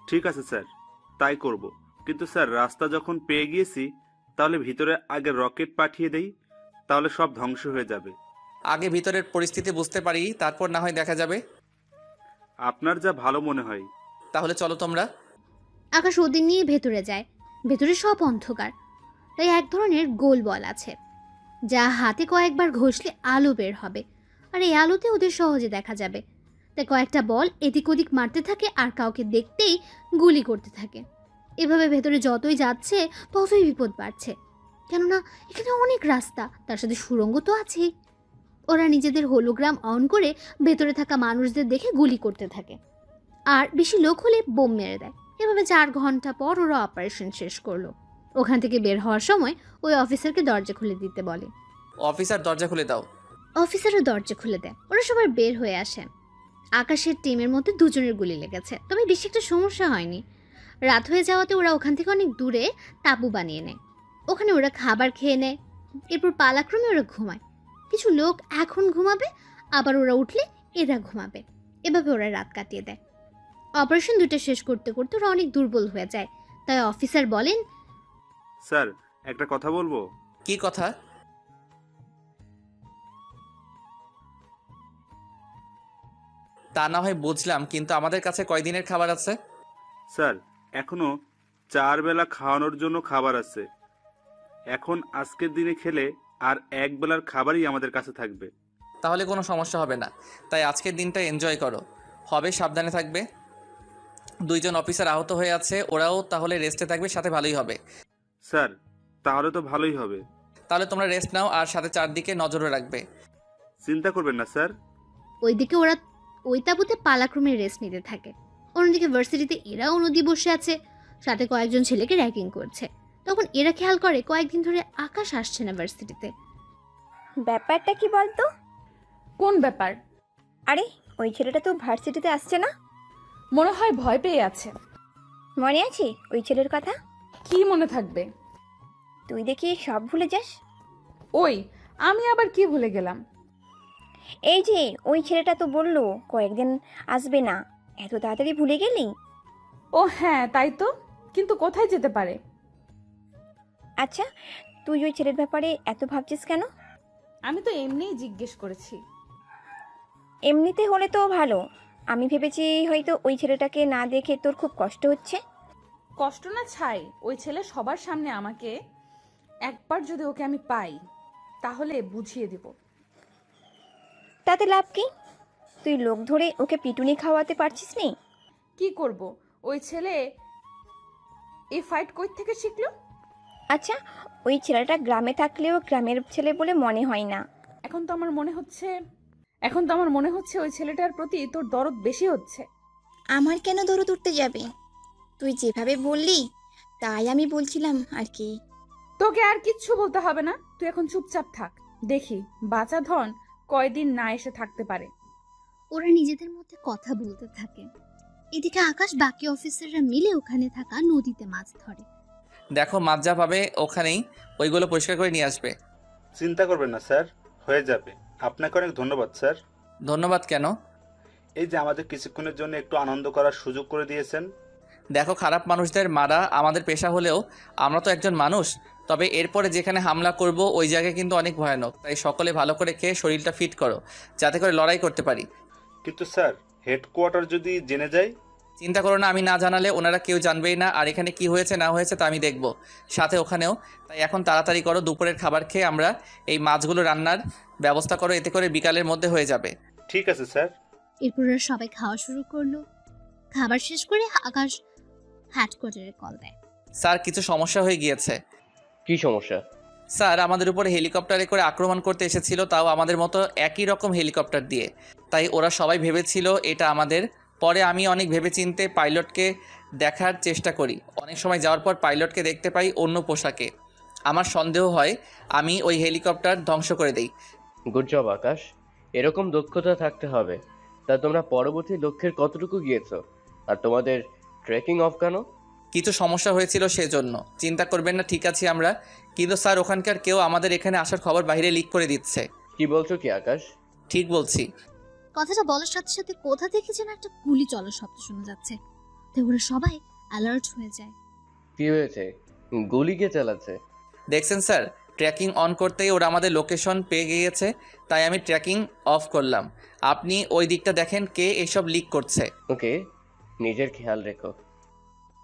ঠিক আছে স্যার, তাই করব। কিন্তু স্যার, রাস্তা যখন পেয়ে গিয়েছি তাহলে ভিতরে আগে রকেট পাঠিয়ে দেই, তাহলে সব ধ্বংস হয়ে যাবে। আগে ভিতরের পরিস্থিতি বুঝতে পারি, তারপর না হয় দেখা যাবে। আপনার যা ভালো মনে হয়। তাহলে চলো তোমরা। আকাশ ওদের নিয়ে ভেতরে যায়। ভেতরে সব অন্ধকার, তাই এক ধরনের গোল বল আছে যা হাতে কয়েকবার ঘষলে আলো বের হবে, আর এই আলোতে ওদের সহজে দেখা যাবে। তাই কয়েকটা বল এদিক ওদিক মারতে থাকে আর কাউকে দেখতেই গুলি করতে থাকে। এভাবে ভেতরে যতই যাচ্ছে ততই বিপদ বাড়ছে, কেননা এখানে অনেক রাস্তা, তার সাথে সুড়ঙ্গ তো আছেই। ওরা নিজেদের হোলোগ্রাম অন করে ভেতরে থাকা মানুষদের দেখে গুলি করতে থাকে, আর বেশি লোক হলে বোম মেরে দেয়। এভাবে 4 ঘন্টা পর ওরা অপারেশন শেষ করলো। ওখান থেকে বের হওয়ার সময় ওই অফিসারকে দরজা খুলে দিতে বলে। অফিসার, দরজা খুলে দাও। অফিসারও দরজা খুলে দেয়। ওরা সবাই বের হয়ে আসে। আকাশের টিমের মধ্যে দুজনের গুলি লেগেছে, তবে বেশি একটা সমস্যা হয়নি। রাত হয়ে যাওয়াতে ওরা ওখান থেকে অনেক দূরে তাঁবু বানিয়ে নেয়। ওখানে ওরা খাবার খেয়ে নেয়, এরপর পালাক্রমে ওরা ঘুমায়। কিছু লোক এখন ঘুমাবে, আবার ওরা উঠলে এরা ঘুমাবে, এভাবে ওরা রাত কাটিয়ে দেয়। অপারেশন দুটো শেষ করতে করতে ওরা অনেক দুর্বল হয়ে যায়, তাই অফিসার বলেন, স্যার একটা কথা বলবো। কি কথা? তা না হয় বুঝলাম, কিন্তু আমাদের কাছে কয়দিনের খাবার আছে? স্যার এখনো 4 বেলা খাওয়ানোর জন্য খাবার আছে। এখন আজকের দিনে খেলে আর 1 বেলার খাবারই আমাদের কাছে থাকবে। তাহলে কোনো সমস্যা হবে না, তাই আজকের দিনটা এনজয় করো। হবে সাবধানে থাকবে। 2 জন অফিসার আহত হয়ে আছে, ওরাও তাহলে রেস্টে থাকবে, সাথে ভালোই হবে। স্যার তাহলে তো ভালোই হবে। তাহলে তোমরা রেস্ট নাও, আর সাথে চারদিকে নজরও রাখবে। চিন্তা করবেন না স্যার। ওইদিকে ওরা ওই তাঁবুতে পালাক্রমে রেস্ট নিতে থাকে। অন্যদিকে ভার্সিটিতে এরাও নদী বসে আছে, সাথে কয়েকজন ছেলেকে র্যাগিং করছে। তখন এরা খেয়াল করে কয়েকদিন ধরে আকাশ আসছে না ভার্সিটিতে। ব্যাপারটা কি বলতো? কোন ব্যাপার? আরে ওই ছেলেটা তো ভার্সিটিতে আসছে না। মনে হয় ভয় পেয়ে আছে। মনে আছে ওই ছেলের কথা? কি মনে থাকবে? তুই দেখি সব ভুলে যাস। ওই আমি আবার কি ভুলে গেলাম? এই যে ওই ছেলেটা তো বললো কয়েকদিন আসবে না, এত তাড়াতাড়ি ভুলে গেলি? ও হ্যাঁ তাই তো, কিন্তু কোথায় যেতে পারে? আচ্ছা তুই ওই ছেলের ব্যাপারে এত ভাবছিস কেন? আমি তো এমনিই জিজ্ঞেস করেছি। এমনিতে হলে তো ভালো, আমি ভেবেছি হয়তো ওই ছেলেটাকে না দেখে তোর খুব কষ্ট হচ্ছে। কষ্ট না ছাই, ওই ছেলে সবার সামনে আমাকে, একবার যদি ওকে আমি পাই তাহলে বুঝিয়ে দিব। তাতে লাভ কি? তুই লোক ধরে ওকে পিটুনি খাওয়াতে পারছিস নি? কি করব? ওই ছেলে এই ফাইট কই থেকে শিখলো? আচ্ছা ওই ছেলেটা গ্রামে থাকলেও গ্রামের ছেলে বলে মনে হয় না। এখন তো আমার মনে হচ্ছে ওই ছেলেটার প্রতি তোর দরদ বেশি হচ্ছে। আমার কেন দরদ উঠতে যাবে? তুই যেভাবে বললি তাই আমি বলছিলাম আর কি। তোকে আর কিচ্ছু বলতে হবে না, তুই এখন চুপচাপ থাক। দেখি বাঁচা ধন কয়দিন না এসে থাকতে পারে। ওরা নিজেদের মধ্যে কথা বলতে থাকে। এদিকে আকাশ বাকি অফিসাররা মিলে ওখানে থাকা নদীতে মাছ ধরে। দেখো মাছ যা পাবে ওখানেই ওইগুলো পরিষ্কার করে নিয়ে আসবে। চিন্তা করবেন না স্যার, হয়ে যাবে। আপনাকে অনেক ধন্যবাদ স্যার। ধন্যবাদ কেন? এই যে আমাদের কিছুক্ষণের জন্য একটু আনন্দ করার সুযোগ করে দিয়েছেন। দেখো খারাপ মানুষদের মারা আমাদের পেশা হলেও আমরা তো একজন মানুষ। তবে এরপরে যেখানে হামলা করব ওই জায়গায় কিন্তু অনেক ভয়ানক, তাই সকলে ভালো করে খেয়ে শরীরটা ফিট করো, যাতে করে লড়াই করতে পারি। কিন্তু স্যার হেডকোয়ার্টার যদি জেনে যায়? চিন্তা করো না, আমি না জানালে ওনারা কেউ জানবেই না, আর এখানে কি হয়েছে না হয়েছে তা আমি দেখব, সাথে ওখানেও। তাই এখন তাড়াতাড়ি করো, দুপুরের খাবার খেয়ে আমরা এই মাছগুলো রান্নার ব্যবস্থা করো, এতে করে বিকালের মধ্যে হয়ে যাবে। ঠিক আছে স্যার। এরপর ওরা সবাই খাওয়া শুরু করলো। খাবার শেষ করে আকাশ হেডকোয়ার্টারে কল দেয়। স্যার কিছু সমস্যা হয়ে গিয়েছে। কি সমস্যা? স্যার আমাদের উপরে হেলিকপ্টারে করে আক্রমণ করতে এসেছিল, তাও আমাদের মতো একই রকম হেলিকপ্টার দিয়ে। তাই ওরা সবাই ভেবেছিল এটা আমাদের। পরে আমি অনেক ভেবেচিন্তে পাইলটকে দেখার চেষ্টা করি। অনেক সময় যাওয়ার পর পাইলটকে দেখতে পাই অন্য পোশাকে। আমার সন্দেহ হয় আমি ওই হেলিকপ্টার ধ্বংস করে দেই। গুড জব আকাশ, এরকম দক্ষতা থাকতে হবে। তা তোমরা পরবর্তী লক্ষ্যের কতটুকু গিয়েছো? আর তোমাদের ট্রেকিং অফ কেন? কিছু সমস্যা হয়েছিল সেজন্য। চিন্তা করবেন না, ঠিক আছি আমরা। কিন্তু স্যার ওখানকার কেউ আমাদের এখানে আসার খবর বাইরে লিক করে দিচ্ছে। কি বলছো কি আকাশ? ঠিক বলছি। কথাটা বলার সাথে সাথে কোথা থেকে যেন একটা গুলি চলার শব্দ শোনা যাচ্ছে। তাই ওরা সবাই অ্যালার্ট হয়ে যায়। কি হয়েছে? গুলি কে চালাচ্ছে? দেখছেন স্যার, ট্র্যাকিং অন করতেই ওরা আমাদের লোকেশন পেয়ে গিয়েছে, তাই আমি ট্র্যাকিং অফ করলাম। আপনি ওই দিকটা দেখেন কে এসব লিক করছে। ওকে, নিজের খেয়াল রেখো।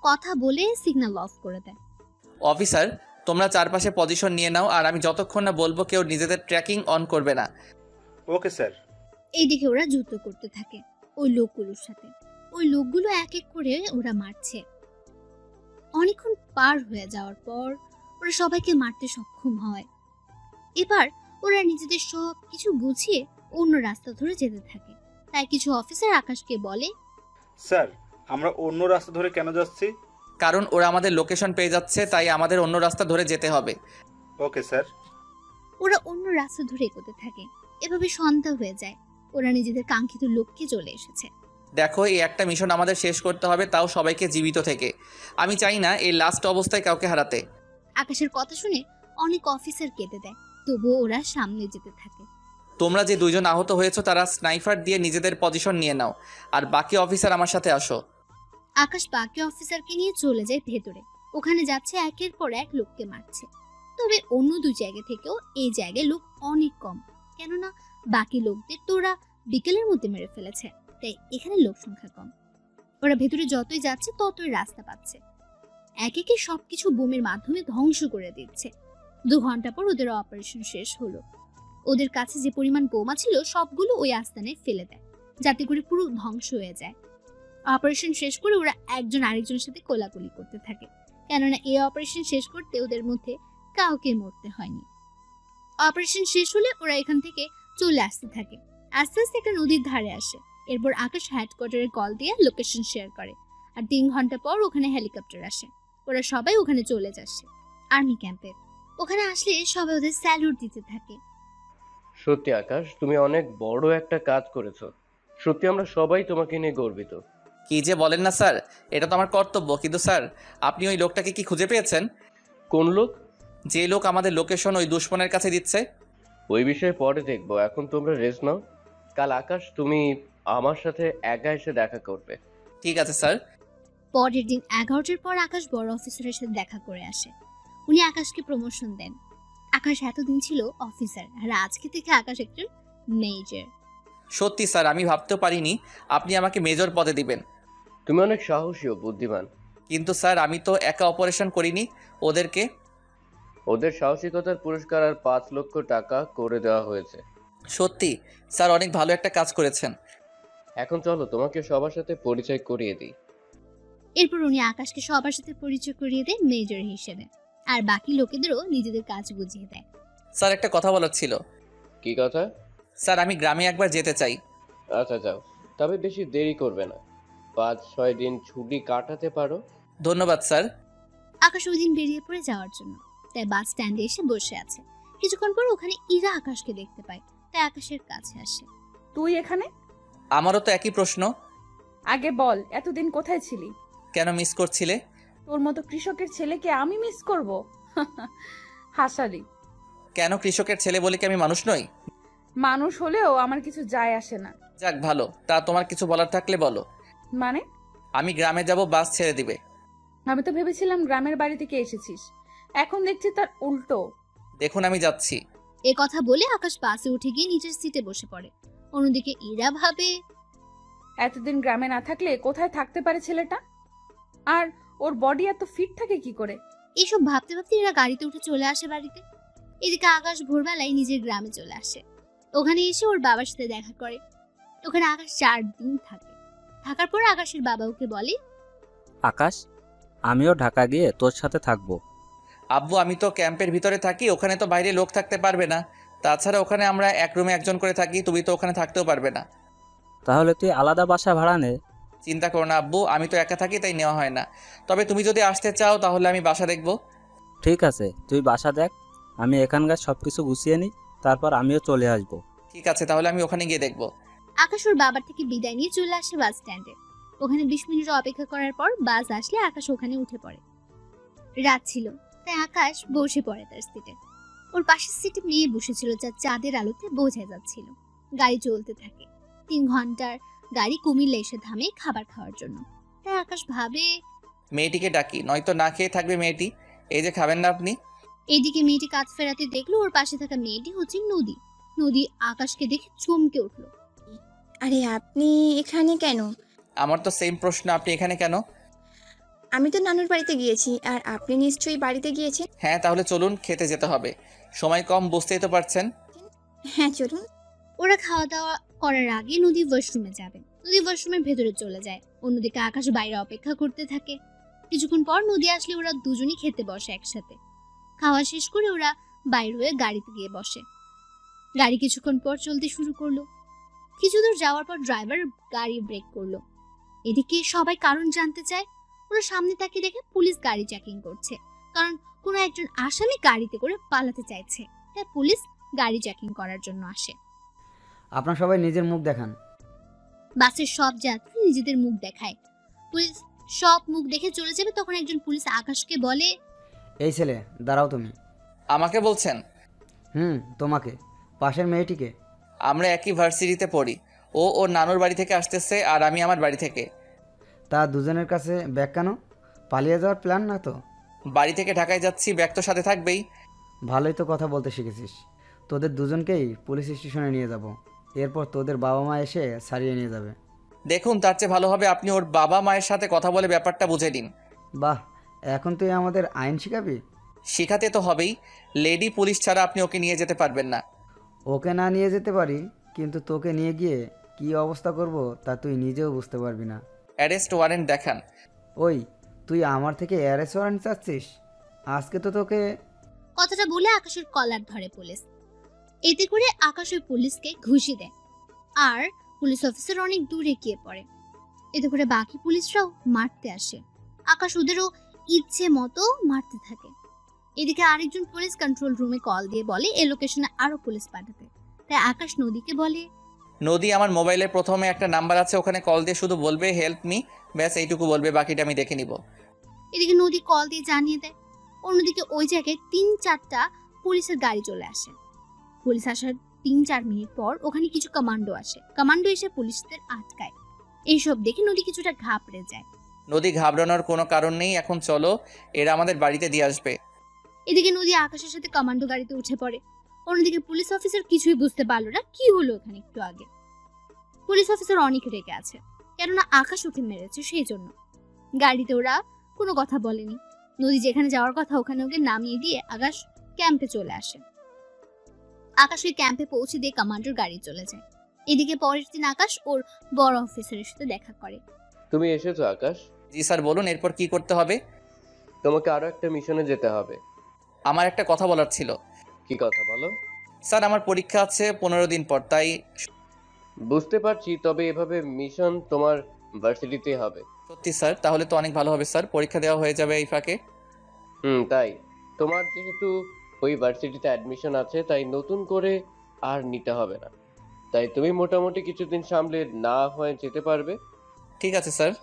কথা বলে সিগন্যাল অফ করে দেয়। অফিসার তোমরা চারপাশে পজিশন নিয়ে নাও, আর আমি যতক্ষণ না বলবো কেউ নিজেদের ট্র্যাকিং অন করবে না। Okay sir. এইদিকে ওরা যুদ্ধ করতে থাকে ওই লোকগুলোর সাথে। ওই লোকগুলো এক এক করে ওরা মারছে। অনেকক্ষণ পার হয়ে যাওয়ার পর ওরা সবাইকে মারতে সক্ষম হয়। এবার ওরা নিজেদের সব কিছু গুছিয়ে অন্য রাস্তা ধরে যেতে থাকে। তাই কিছু অফিসার আকাশকে বলে, স্যার আমরা অন্য রাস্তা ধরে কেন যাচ্ছি? কারণ ওরা আমাদের লোকেশন পেয়ে যাচ্ছে, তাই আমাদের অন্য রাস্তা ধরে যেতে হবে। Okay sir. ওরা অন্য রাস্তা ধরে এগোতে থাকে। এভাবে সন্ধ্যা হয়ে যায়। ওরা নিজেদের কাঙ্ক্ষিত লক্ষ্যে চলে এসেছে। দেখো, এই একটা মিশন আমাদের শেষ করতে হবে, তাও সবাইকে জীবিত থেকে। আমি চাই না এই লাস্ট অবস্থায় কাউকে হারাতে। আকাশের কথা শুনে অনেক অফিসার কেঁদে দেয়, তবুও ওরা সামনে যেতে থাকে। তোমরা যে 2জন আহত হয়েছো তারা স্নাইপার দিয়ে নিজেদের পজিশন নিয়ে নাও, আর বাকি অফিসার আমার সাথে আসো। আকাশ বাকি অফিসারকে নিয়ে চলে যায় ভেতরে। ওখানে যাচ্ছে একের পর এক লোককে মারছে। তবে অন্য 2 জায়গা থেকেও এই জায়গায় লোক অনেক কম, কেননা বাকি লোকদের তো ওরা বিকেলের মধ্যে মেরে ফেলেছে, তাই এখানে লোক সংখ্যা কম। ওরা ভেতরে যতই যাচ্ছে ততই রাস্তা পাচ্ছে। একে একে সবকিছু বোমের মাধ্যমে ধ্বংস করে দিচ্ছে। 2 ঘন্টা পর ওদের অপারেশন শেষ হলো। ওদের কাছে যে পরিমাণ বোমা ছিল সবগুলো ওই আস্তানায় ফেলে দেয়, যাতে করে পুরো ধ্বংস হয়ে যায়। অপারেশন শেষ করে ওরা একজন আরেকজনের সাথে কোলাকুলি করতে থাকে, কেননা এই অপারেশন শেষ করতে ওদের মধ্যে কাউকে মরতে হয়নি। অপারেশন শেষ হলে ওরা এখান থেকে চলে আসতে থাকে। আস্তে আস্তে একটা নদীর ধারে আসে। এরপর আকাশ হেডকোয়ার্টারে কল দিয়ে লোকেশন শেয়ার করে, আর 3 ঘন্টা পর ওখানে হেলিকপ্টার আসে। ওরা সবাই ওখানে চলে যাচ্ছে আর্মি ক্যাম্পে। ওখানে আসলে সবাই ওদের স্যালুট দিতে থাকে। সত্যি আকাশ, তুমি অনেক বড় একটা কাজ করেছো। সত্যি আমরা সবাই তোমাকে নিয়ে গর্বিত। কি যে বলেন না স্যার, এটা তো আমার কর্তব্য। কিন্তু স্যার, আপনি ওই লোকটাকে কি খুঁজে পেয়েছেন? কোন লোক? যে লোক আমাদের লোকেশন ওই দুশ্মনের কাছে দিচ্ছে। ওই বিষয়ে পরে দেখবো, এখন তোমরা রেস্ট নাও। কাল আকাশ তুমি আমার সাথে একা এসে দেখা করবে। ঠিক আছে স্যার। পরের দিন 11টার পর আকাশ বড় অফিসারের সাথে দেখা করে আসে। উনি আকাশকে প্রমোশন দেন। আকাশ এতদিন ছিল অফিসার, আর আজকে থেকে আকাশ একজন মেজর। সত্যি স্যার, আমি ভাবতেও পারিনি আপনি আমাকে মেজর পদে দিবেন। তুমি অনেক সাহসী ও বুদ্ধিমান। কিন্তু স্যার, আমি তো একা অপারেশন করিনি, ওদের সাহসিকতার পুরস্কার আর 5 লক্ষ টাকা করে দেওয়া হয়েছে। সত্যি স্যার, অনেক ভালো একটা কাজ করেছেন। এখন চলো তোমাকে সবার সাথে পরিচয় করিয়ে দিই। এরপর উনি আকাশকে সবার সাথে পরিচয় করিয়ে দেন মেজর হিসেবে, আর বাকি লোকেদেরও নিজেদের কাজ বুঝিয়ে দেয়। স্যার, একটা কথা বলার ছিল। কি কথা? স্যার, আমি গ্রামে একবার যেতে চাই। আচ্ছা যাও, তবে বেশি দেরি করবে না। 5-6 দিন ছুটি কাটাতে পারো। ধন্যবাদ স্যার। আকাশ ওই দিন বেরিয়ে পড়ে যাওয়ার জন্য, তাই বাস স্ট্যান্ডে এসে বসে আছে। কিছুক্ষণ পর ওখানে ইরা আকাশকে দেখতে পায়, তাই আকাশের কাছে আসে। তুই এখানে? আমারও তো একই প্রশ্ন। আগে বল, এতদিন কোথায় ছিলি? কেন মিস করছিলে? তোর মতো কৃষকের ছেলেকে আমি মিস করব? হাসালি। কেন, কৃষকের ছেলে বলে কি আমি মানুষ নই? মানুষ হলেও আমার কিছু যায় আসে না। যাক ভালো, তা তোমার কিছু বলার থাকলে বলো। মানে? আমি গ্রামে যাব, বাস ছেড়ে দিবে। আমি তো ভেবেছিলাম গ্রামের বাড়ি থেকে এসেছিস, এখন দেখছি তার উল্টো। দেখুন আমি যাচ্ছি। এ কথা বলে আকাশ বাসে উঠে গিয়ে নিজের সিটে বসে পড়ে। অন্যদিকে ইরা ভাবে, এতদিন গ্রামে না থাকলে কোথায় থাকতে পারে ছেলেটা, আর ওর বডি এত ফিট থাকে কি করে? এইসব ভাবতে ভাবতে ইরা গাড়িতে উঠে চলে আসে বাড়িতে। এদিকে আকাশ ভোরবেলায় নিজের গ্রামে চলে আসে। ওখানে এসে ওর বাবার সাথে দেখা করে। ওখানে আকাশ 4 দিন থাকে। থাকার পর আকাশের বাবা ওকে বলে, আকাশ, আমিও ঢাকা গিয়ে তোর সাথে থাকবো। আব্বু, আমি তো ক্যাম্পের ভিতরে থাকি, ওখানে তো বাইরে লোক থাকতে পারবে না। তাছাড়া ওখানে আমরা এক রুমে একজন করে থাকি, তুমি তো ওখানে থাকতেও পারবে না। তাহলে তুই আলাদা বাসা ভাড়া নে। চিন্তা করো না আব্বু, আমি তো একা থাকি, তাই নেওয়া হয় না। তবে তুমি যদি আসতে চাও তাহলে আমি বাসা দেখবো। ঠিক আছে, তুই বাসা দেখ, আমি এখানকার সব কিছু গুছিয়ে নিই, তারপর আমিও চলে আসবো। ঠিক আছে, তাহলে আমি ওখানে গিয়ে দেখবো। আকাশ ওর বাবার থেকে বিদায় নিয়ে চলে আসে বাস স্ট্যান্ডে। ওখানে 20 মিনিট অপেক্ষা করার পর বাস আসলে আকাশ ওখানে উঠে পড়ে। রাত ছিল, তাই আকাশ বসে পড়ে তার সিটে। ওর পাশের সিটে মেয়ে বসেছিল, যা চাঁদের আলোতে বোঝা যাচ্ছিল। গাড়ি চলতে থাকে। 3 ঘন্টার গাড়ি কুমিল্লা এসে থামে খাবার খাওয়ার জন্য। তাই আকাশ ভাবে, মেয়েটিকে ডাকি, নয়তো না খেয়ে থাকবে মেয়েটি। এই যে খাবেন না আপনি? এইদিকে মেয়েটি কাজ ফেরাতে দেখলো ওর পাশে থাকা মেয়েটি হচ্ছে নদী। নদী আকাশকে দেখে চমকে উঠলো। আরে আপনি এখানে কেন? আমার তো সেম প্রশ্ন, আপনি এখানে কেন? আমি তো নানুর বাড়িতে গিয়েছি, আর আপনি নিশ্চয়ই বাড়িতে গিয়েছেন। হ্যাঁ, তাহলে চলুন, খেতে যেতে হবে। সময় কম, বুঝতেই তো পারছেন। হ্যাঁ চলুন। ওরা খাওয়া দাওয়া করার আগে নদী ওয়াশরুমে যাবে। নদী ওয়াশরুমের ভেতরে চলে যায়। অন্যদিকে আকাশ বাইরে অপেক্ষা করতে থাকে। কিছুক্ষণ পর নদী আসলে ওরা দুজনই খেতে বসে একসাথে। খাওয়া শেষ করে ওরা বাইরে হয়ে গাড়িতে গিয়ে বসে। গাড়ি কিছুক্ষণ পর চলতে শুরু করলো। কিছু দূর যাওয়ার পর ড্রাইভার গাড়ি ব্রেক করলো। এদিকে সবাই কারণ জানতে চায়। ওরা সামনে তাকিয়ে দেখে পুলিশ গাড়ি চেকিং করছে, কারণ কোনো একজন আসামি গাড়িতে করে পালাতে চাইছে, তাই পুলিশ গাড়ি চেকিং করার জন্য আসে। আপনার সবাই নিজের মুখ দেখান। বাসের সব যাত্রী নিজেদের মুখ দেখায়। পুলিশ সব মুখ দেখে চলে যাবে, তখন একজন পুলিশ আকাশকে বলে, এই ছেলে দাঁড়াও তুমি। আমাকে বলছেন? তোমাকে। পাশের মেয়েটিকে। আমরা একই ভার্সিটিতে পড়ি। ও ওর নানুর বাড়ি থেকে আসতেছে আর আমি আমার বাড়ি থেকে। তা দুজনের কাছে ব্যাগ কেন? পালিয়ে যাওয়ার প্ল্যান না তো? বাড়ি থেকে ঢাকায় যাচ্ছি, ব্যাগ তো সাথে থাকবেই। ভালোই তো কথা বলতে শিখেছিস। তোদের দুজনকেই পুলিশ স্টেশনে নিয়ে যাব, এরপর তোদের বাবা মা এসে ছাড়িয়ে নিয়ে যাবে। দেখুন, তার চেয়ে ভালো হবে আপনি ওর বাবা মায়ের সাথে কথা বলে ব্যাপারটা বুঝে দিন। বাহ, এখন তুই আমাদের আইন শিখাবি? শিখাতে তো হবেই। লেডি পুলিশ ছাড়া আপনি ওকে নিয়ে যেতে পারবেন না। ওকে না নিয়ে যেতে পারি, কিন্তু তোকে নিয়ে গিয়ে কি অবস্থা করব তা তুই নিজেও বুঝতে পারবি না। অ্যারেস্ট ওয়ারেন্ট দেখান। ওই, তুই আমার থেকে অ্যারেস্ট ওয়ারেন্ট চাচ্ছিস? আজকে তো তোকে। কথাটা বলে আকাশের কলার ধরে পুলিশ। এতে করে আকাশ ওই পুলিশকে ঘুষি দেয়, আর পুলিশ অফিসার অনেক দূরে গিয়ে পড়ে। এতে করে বাকি পুলিশরাও মারতে আসে। আকাশ ওদেরও ইচ্ছে মতো মারতে থাকে। এদিকে আরেকজন পুলিশ কন্ট্রোল রুমে কল দিয়ে বলে এই লোকেশনে আরো পুলিশ পাঠাতে। তাই আকাশ নদীকে বলে, নদী, আমার মোবাইলে প্রথমে একটা নাম্বার আছে, ওখানে কল দিয়ে শুধু বলবে হেল্প মি, ব্যাস এইটুকু বলবে, বাকিটা আমি দেখে নিব। এদিকে নদী কল দিয়ে জানিয়ে দেয়। অন্যদিকে ওই জায়গায় 3-4টা পুলিশের গাড়ি চলে আসে। পুলিশ আসার 3-4 মিনিট পর ওখানে কিছু কমান্ডো আসে। কমান্ডো এসে পুলিশদের আটকায়। এইসব দেখে নদী কিছুটা ঘাবড়ে যায়। নদী, ঘাবড়ানোর কোনো কারণ নেই, এখন চলো, এরা আমাদের বাড়িতে দিয়ে আসবে। এদিকে নদী আকাশের সাথে কমান্ডো গাড়িতে উঠে পড়ে। অন্যদিকে পুলিশ অফিসার কিছুই বুঝতে পারলো না কি হলো ওখানে একটু আগে। পুলিশ অফিসার অনেক রেগে আছে, কেননা আকাশ ওকে মেরেছে সেই জন্য। গাড়িতে ওরা কোনো কথা বলেনি। নদী যেখানে যাওয়ার কথা ওখানে ওকে নামিয়ে দিয়ে আকাশ ক্যাম্পে চলে আসে। আকাশ ওই ক্যাম্পে পৌঁছে দিয়ে কমান্ডোর গাড়ি চলে যায়। এদিকে পরের দিন আকাশ ওর বড় অফিসারের সাথে দেখা করে। তুমি এসেছো আকাশ? জি স্যার, বলুন এরপর কি করতে হবে? তোমাকে আরো একটা মিশনে যেতে হবে। আমার একটা কথা বলার ছিল। কি কথা বলো? স্যার, আমার পরীক্ষা আছে 15 দিন পর, তাই। বুঝতে পারছি, তবে এভাবে মিশন তোমার ভার্সিটিতে হবে। সত্যি স্যার? তাহলে তো অনেক ভালো হবে স্যার, পরীক্ষা দেওয়া হয়ে যাবে এই ফাঁকে। তাই তোমার যেহেতু ওই ভার্সিটিতে অ্যাডমিশন আছে, তাই নতুন করে আর নিতে হবে না। তাই তুমি মোটামুটি কিছুদিন সামলে না হয়ে যেতে পারবে। ঠিক আছে স্যার।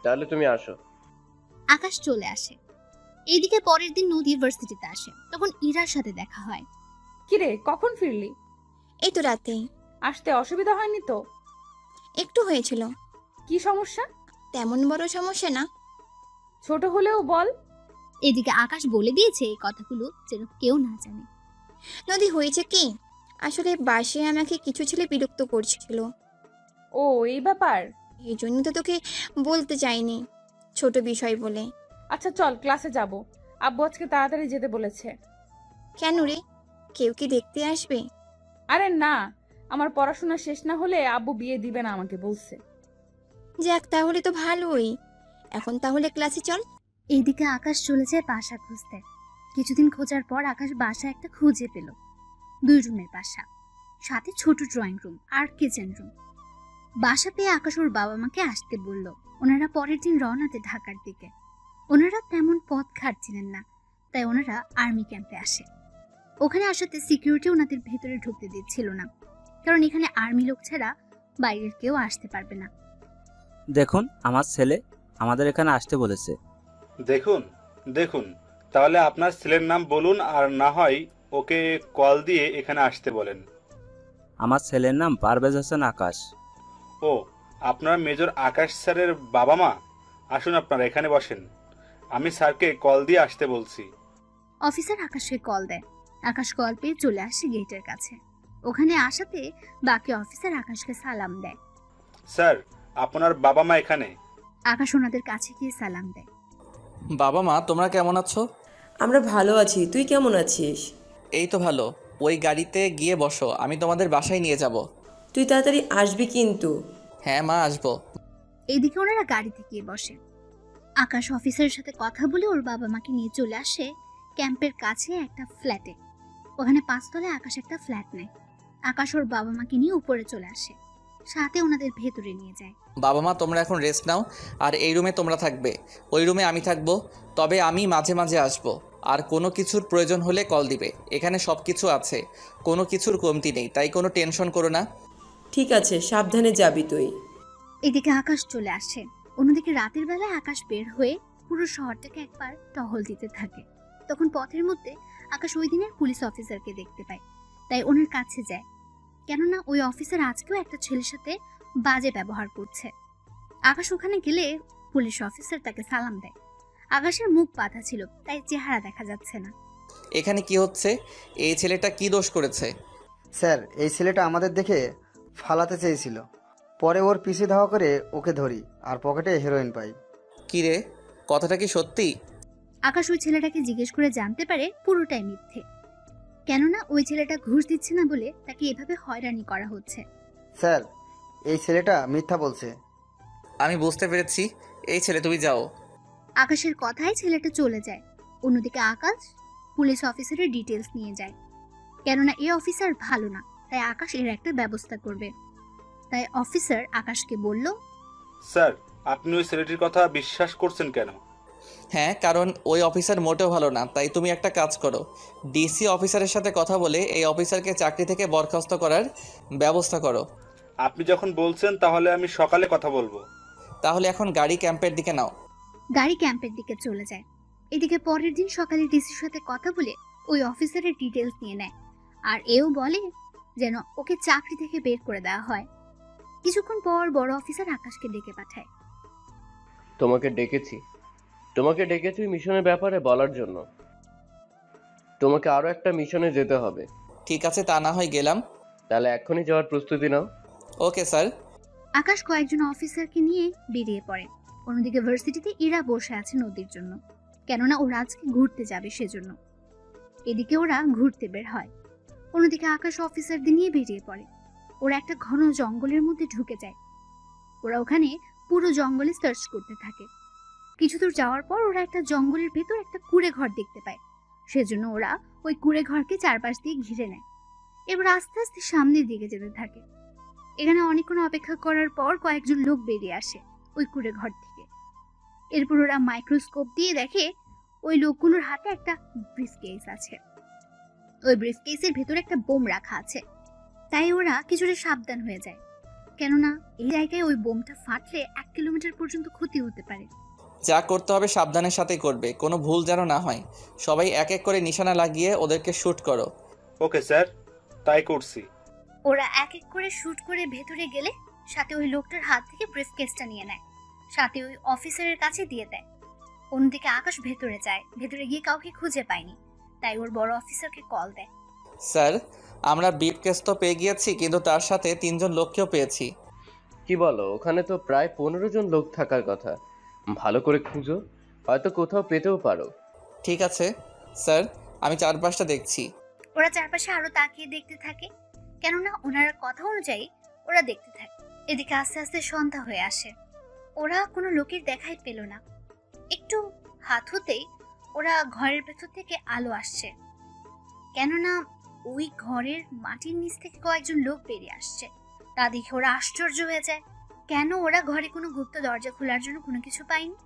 তাহলে তুমি আসো। আকাশ চলে আসে। এইদিকে পরের দিন নদী ভার্সিটিতে আসে। তখন ইরার সাথে দেখা হয়। কিরে, কখন ফিরলি? এই তো রাতেই। আসতে অসুবিধা হয়নি তো? একটু হয়েছিল। কি সমস্যা? তেমন বড় সমস্যা না। ছোট হলেও বল। এদিকে আকাশ বলে দিয়েছে এই কথাগুলো যেন কেউ না জানে। নদী, হয়েছে কি, আসলে বাসে আমাকে কিছু ছেলে বিরক্ত করছিল। ও, এই ব্যাপার? এই জন্য তো তোকে বলতে চাইনি, ছোট বিষয় বলে। আচ্ছা চল, ক্লাসে যাব। আব্বু আজকে তাড়াতাড়ি যেতে বলেছে। কেন রে, কেউ কি দেখতে আসবে? আরে না, আমার পড়াশোনা শেষ না হলে আব্বু বিয়ে দিবে না আমাকে বলছে। যাক, তাহলে তো ভালোই। এখন তাহলে ক্লাসে চল। এইদিকে আকাশ চলে যায় বাসা খুঁজতে। কিছুদিন খোঁজার পর আকাশ বাসা একটা খুঁজে পেল। 2 রুমের বাসা, সাথে ছোট ড্রয়িং রুম আর কিচেন রুম। বাসা পেয়ে আকাশ ওর বাবা মাকে আসতে বলল। ওনারা পরের দিন রওনাতে ঢাকার দিকে। ওনারা তেমন পথ ঘাটছিলেন না, তাই ওনারা আর্মি ক্যাম্পে আসে। ওখানে আসাতে সিকিউরিটি ওনাদের ভেতরে ঢুকতে দিচ্ছিল না, কারণ এখানে আর্মি লোক ছাড়া বাইরের কেউ আসতে পারবে না। দেখুন, আমার ছেলে আমাদের এখানে আসতে বলেছে। দেখুন দেখুন, তাহলে আপনার ছেলের নাম বলুন, আর না হয় ওকে কল দিয়ে এখানে আসতে বলেন। আমার ছেলের নাম পারভেজ হোসেন আকাশ। ও, আপনার মেজর আকাশ স্যারের বাবা মা? আসুন, আপনারা এখানে বসেন, আমি স্যারকে কল দিয়ে আসতে বলছি। অফিসার আকাশকে কল দেয়। আকাশ কল পেয়ে চলে আসে গেটের কাছে। ওখানে আসাতে বাকি অফিসার আকাশকে সালাম দেয়। স্যার, আপনার বাবা মা এখানে। আকাশ ওনাদের কাছে গিয়ে সালাম দেয়। বাবা মা, তোমরা কেমন আছো? আমরা ভালো আছি, তুই কেমন আছিস? এই তো ভালো। ওই গাড়িতে গিয়ে বসো, আমি তোমাদের বাসায় নিয়ে যাব। তুই তাড়াতাড়ি আসবি কিন্তু। হ্যাঁ মা, আসবো। এইদিকে ওনারা গাড়িতে গিয়ে বসে। আকাশ অফিসারের সাথে কথা বলে ওর বাবা মাকে নিয়ে চলে আসে ক্যাম্পের কাছে একটা ফ্ল্যাটে। ওখানে 5 তলায় আকাশ একটা ফ্ল্যাট নেয়। আকাশ ওর বাবা মাকে নিয়ে উপরে চলে আসে, সাথে ওনাদের ভেতরে নিয়ে যায়। বাবা মা, তোমরা এখন রেস্ট নাও, আর এই রুমে তোমরা থাকবে, ওই রুমে আমি থাকবো, তবে আমি মাঝে মাঝে আসবো। আর কোনো কিছুর প্রয়োজন হলে কল দিবে। এখানে সব কিছু আছে, কোনো কিছুর কমতি নেই, তাই কোনো টেনশন করো না। ঠিক আছে, সাবধানে যাবি তুই। এদিকে আকাশ চলে আসে। অন্যদিকে রাতের বেলায় আকাশ বের হয়ে পুরো শহরটাকে একবার টহল দিতে থাকে। তখন পথের মধ্যে আকাশ ওই দিনের পুলিশ অফিসারকে দেখতে পায়, তাই ওনার কাছে যায়। কেননা ওই অফিসার আজকেও একটা ছেলের সাথে বাজে ব্যবহার করছে। আকাশ ওখানে গেলে পুলিশ অফিসার তাকে সালাম দেয়। আকাশের মুখ বাঁধা ছিল, তাই চেহারা দেখা যাচ্ছে না। এখানে কি হচ্ছে? এই ছেলেটা কি দোষ করেছে? স্যার, এই ছেলেটা আমাদের দেখে ফালাতে চেয়েছিল, পরে ওর পিছে ধাওয়া করে ওকে ধরি আর পকেটে হেরোইন পাই। কি রে, কথাটা কি সত্যি? আকাশ ওই ছেলেটাকে জিজ্ঞেস করে জানতে পারে পুরোটাই মিথ্যে। কেননা ওই ছেলেটা ঘুষ দিচ্ছে না বলে তাকে এভাবে হয়রানি করা হচ্ছে। স্যার, এই ছেলেটা মিথ্যা বলছে। আমি বুঝতে পেরেছি। এই ছেলে, তুমি যাও। আকাশের কথায় ছেলেটা চলে যায়। অন্যদিকে আকাশ পুলিশ অফিসারের ডিটেলস নিয়ে যায়। কেননা এই অফিসার ভালো না, তাই আকাশ এর একটা ব্যবস্থা করবে। তাই অফিসার আকাশকে বলল, স্যার, আপনি ওই ছেলেটির কথা বিশ্বাস করছেন কেন? হ্যাঁ, কারণ ওই অফিসার মোটেও ভালো না। তাই তুমি একটা কাজ করো, ডিসি অফিসারের সাথে কথা বলে এই অফিসারকে চাকরি থেকে বরখাস্ত করার ব্যবস্থা করো। আপনি যখন বলছেন তাহলে আমি সকালে কথা বলবো। তাহলে এখন গাড়ি ক্যাম্পের দিকে নাও। গাড়ি ক্যাম্পের দিকে চলে যায়। এদিকে পরের দিন সকালে ডিসির সাথে কথা বলে ওই অফিসারের ডিটেলস নিয়ে নেয়, আর এও বলে যেন ওকে চাকরি থেকে বের করে দেওয়া হয়। কিছুক্ষণ পর বড় অফিসার আকাশকে ডেকে পাঠায়। তোমাকে ডেকেছি মিশনের ব্যাপারে বলার জন্য। তোমাকে আরো একটা মিশনে যেতে হবে। ঠিক আছে, তা না হয় গেলাম। তাহলে এখনই যাওয়ার প্রস্তুতি নাও। Okay sir. আকাশ কয়েকজন অফিসারকে নিয়ে বেরিয়ে পড়ে। অন্যদিকে ভার্সিটিতে ইরা বসে আছে নদীর জন্য, কেননা ওরা আজকে ঘুরতে যাবে সেজন্য। এদিকে ওরা ঘুরতে বের হয়। অন্যদিকে আকাশ অফিসারদের নিয়ে বেরিয়ে পড়ে। ওরা একটা ঘন জঙ্গলের মধ্যে ঢুকে যায়। ওরা ওখানে পুরো জঙ্গলে সার্চ করতে থাকে। কিছু দূর যাওয়ার পর ওরা একটা জঙ্গলের ভেতর একটা কুঁড়ে ঘর দেখতে পায়। সেজন্য ওরা ওই কুঁড়ে ঘরকে চারপাশ দিয়ে ঘিরে নেয়। এবার আস্তে আস্তে সামনের দিকে যেতে থাকে। এখানে অনেকক্ষণ অপেক্ষা করার পর কয়েকজন লোক বেরিয়ে আসে ওই কুঁড়ে ঘর থেকে। এরপর ওরা মাইক্রোস্কোপ দিয়ে দেখে ওই লোকগুলোর হাতে একটা ব্রিফকেস আছে। ওই ব্রিফকেসের ভেতরে একটা বোম রাখা আছে। তাই ওরা কিছুটা সাবধান হয়ে যায়, কেননা এই জায়গায় ওই বোমটা ফাটলে 1 কিলোমিটার পর্যন্ত ক্ষতি হতে পারে। যা করতে হবে সাবধানের সাথেই করবে, কোনো ভুল যেন না হয়। সবাই এক এক করে নিশানা লাগিয়ে ওদেরকে শুট করো। ওকে স্যার, তাই করছি। ওরা এক এক করে শুট করে ভেতরে গেলে সাথে ওই লোকটার হাত থেকে ব্রিফকেসটা নিয়ে নেয়, সাথে ওই অফিসারের কাছে দিয়ে দেয়। অন্যদিকে আকাশ ভেতরে যায়। ভেতরে গিয়ে কাউকে খুঁজে পায়নি, তাই ওর বড় অফিসারকে কল দেয়। স্যার, আমরা ব্রিফকেস তো পেয়ে গিয়েছি, কিন্তু তার সাথে 3 জন লোককেও পেয়েছি। কি বলো? ওখানে তো প্রায় 15 জন লোক থাকার কথা। ভালো করে খুঁজো, হয়তো কোথাও পেতেও পারো। ঠিক আছে স্যার, আমি চারপাশটা দেখছি। ওরা চারপাশে আরো তাকিয়ে দেখতে থাকে, কেননা ওনার কথা অনুযায়ী ওরা দেখতে থাকে। এদিকে আস্তে আস্তে সন্ধ্যা হয়ে আসে। ওরা কোনো লোকের দেখাই পেল না। একটু হাত হতেই ওরা ঘরের ভেতর থেকে আলো আসছে, কেননা ওই ঘরের মাটির নিচ থেকে কয়েকজন লোক বেরিয়ে আসছে। তা দেখে ওরা আশ্চর্য হয়ে যায়, কেন ওরা ঘরে কোনো গুপ্ত দরজা খোলার জন্য কোনো কিছু পায়নি।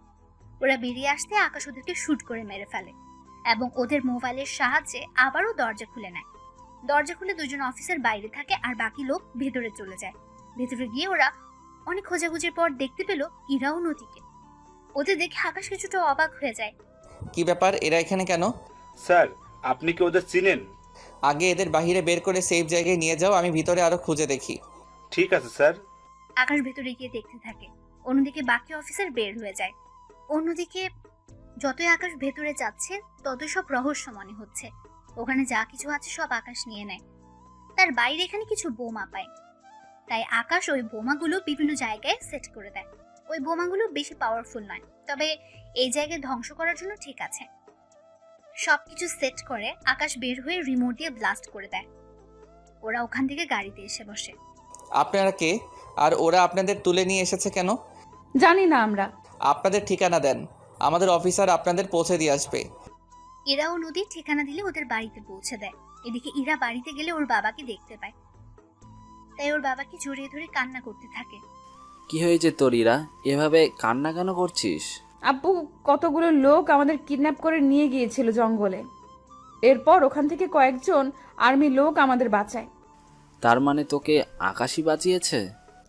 ওরা বেরিয়ে আসতে আকাশ ওদেরকে শুট করে মেরে ফেলে এবং ওদের মোবাইলের সাহায্যে আবারও দরজা খুলে নেয়। দরজা খুলে 2 জন অফিসার বাইরে থাকে আর বাকি লোক ভেতরে চলে যায়। ভেতরে গিয়ে ওরা অনেক খোঁজাখুঁজির পর দেখতে পেল ইরা ও নদীকে। ওদের দেখে আকাশ কিছুটা অবাক হয়ে যায়। কি ব্যাপার, এরা এখানে কেন? স্যার, আপনি কি ওদের চিনেন? আগে এদের বাইরে বের করে সেফ জায়গায় নিয়ে যাও, আমি ভিতরে আরো খুঁজে দেখি। ঠিক আছে স্যার। আকাশ ভেতরে গিয়ে দেখতে থাকে। অন্যদিকে বাকি অফিসার বের হয়ে যায়। অন্যদিকে যতই আকাশ ভেতরে যাচ্ছে ততই সব রহস্য মনে হচ্ছে। ওখানে যা কিছু আছে সব আকাশ নিয়ে নেয়। তার বাইরে এখানে কিছু বোমা পায়, তাই আকাশ ওই বোমাগুলো বিভিন্ন জায়গায় সেট করে দেয়। ওই বোমাগুলো বেশি পাওয়ারফুল নয়, তবে এই জায়গায় ধ্বংস করার জন্য ঠিক আছে। সবকিছু সেট করে আকাশ বের হয়ে রিমোট দিয়ে ব্লাস্ট করে দেয়। ওরা ওখান থেকে গাড়িতে এসে বসে। আপনারা কে, আর ওরা আপনাদের তুলে নিয়ে এসেছে কেন? জানি না আমরা। আপনাদের ঠিকানা দেন, আমাদের অফিসার আপনাদের পৌঁছে দিয়ে আসবে। ইরা ও নদীর ঠিকানা দিলে ওদের বাড়িতে পৌঁছে দেয়। এদিকে ইরা বাড়িতে গেলে ওর বাবাকে দেখতে পায়, তাই ওর বাবাকে জড়িয়ে ধরে কান্না করতে থাকে। কি হয়েছে তোর ইরা, এভাবে কান্না কেন করছিস? আব্বু কতগুলো লোক আমাদের কিডন্যাপ করে নিয়ে গিয়েছিল জঙ্গলে। এরপর ওখান থেকে কয়েকজন আর্মি লোক আমাদের বাঁচায়। তার মানে তোকে আকাশই বাঁচিয়েছে?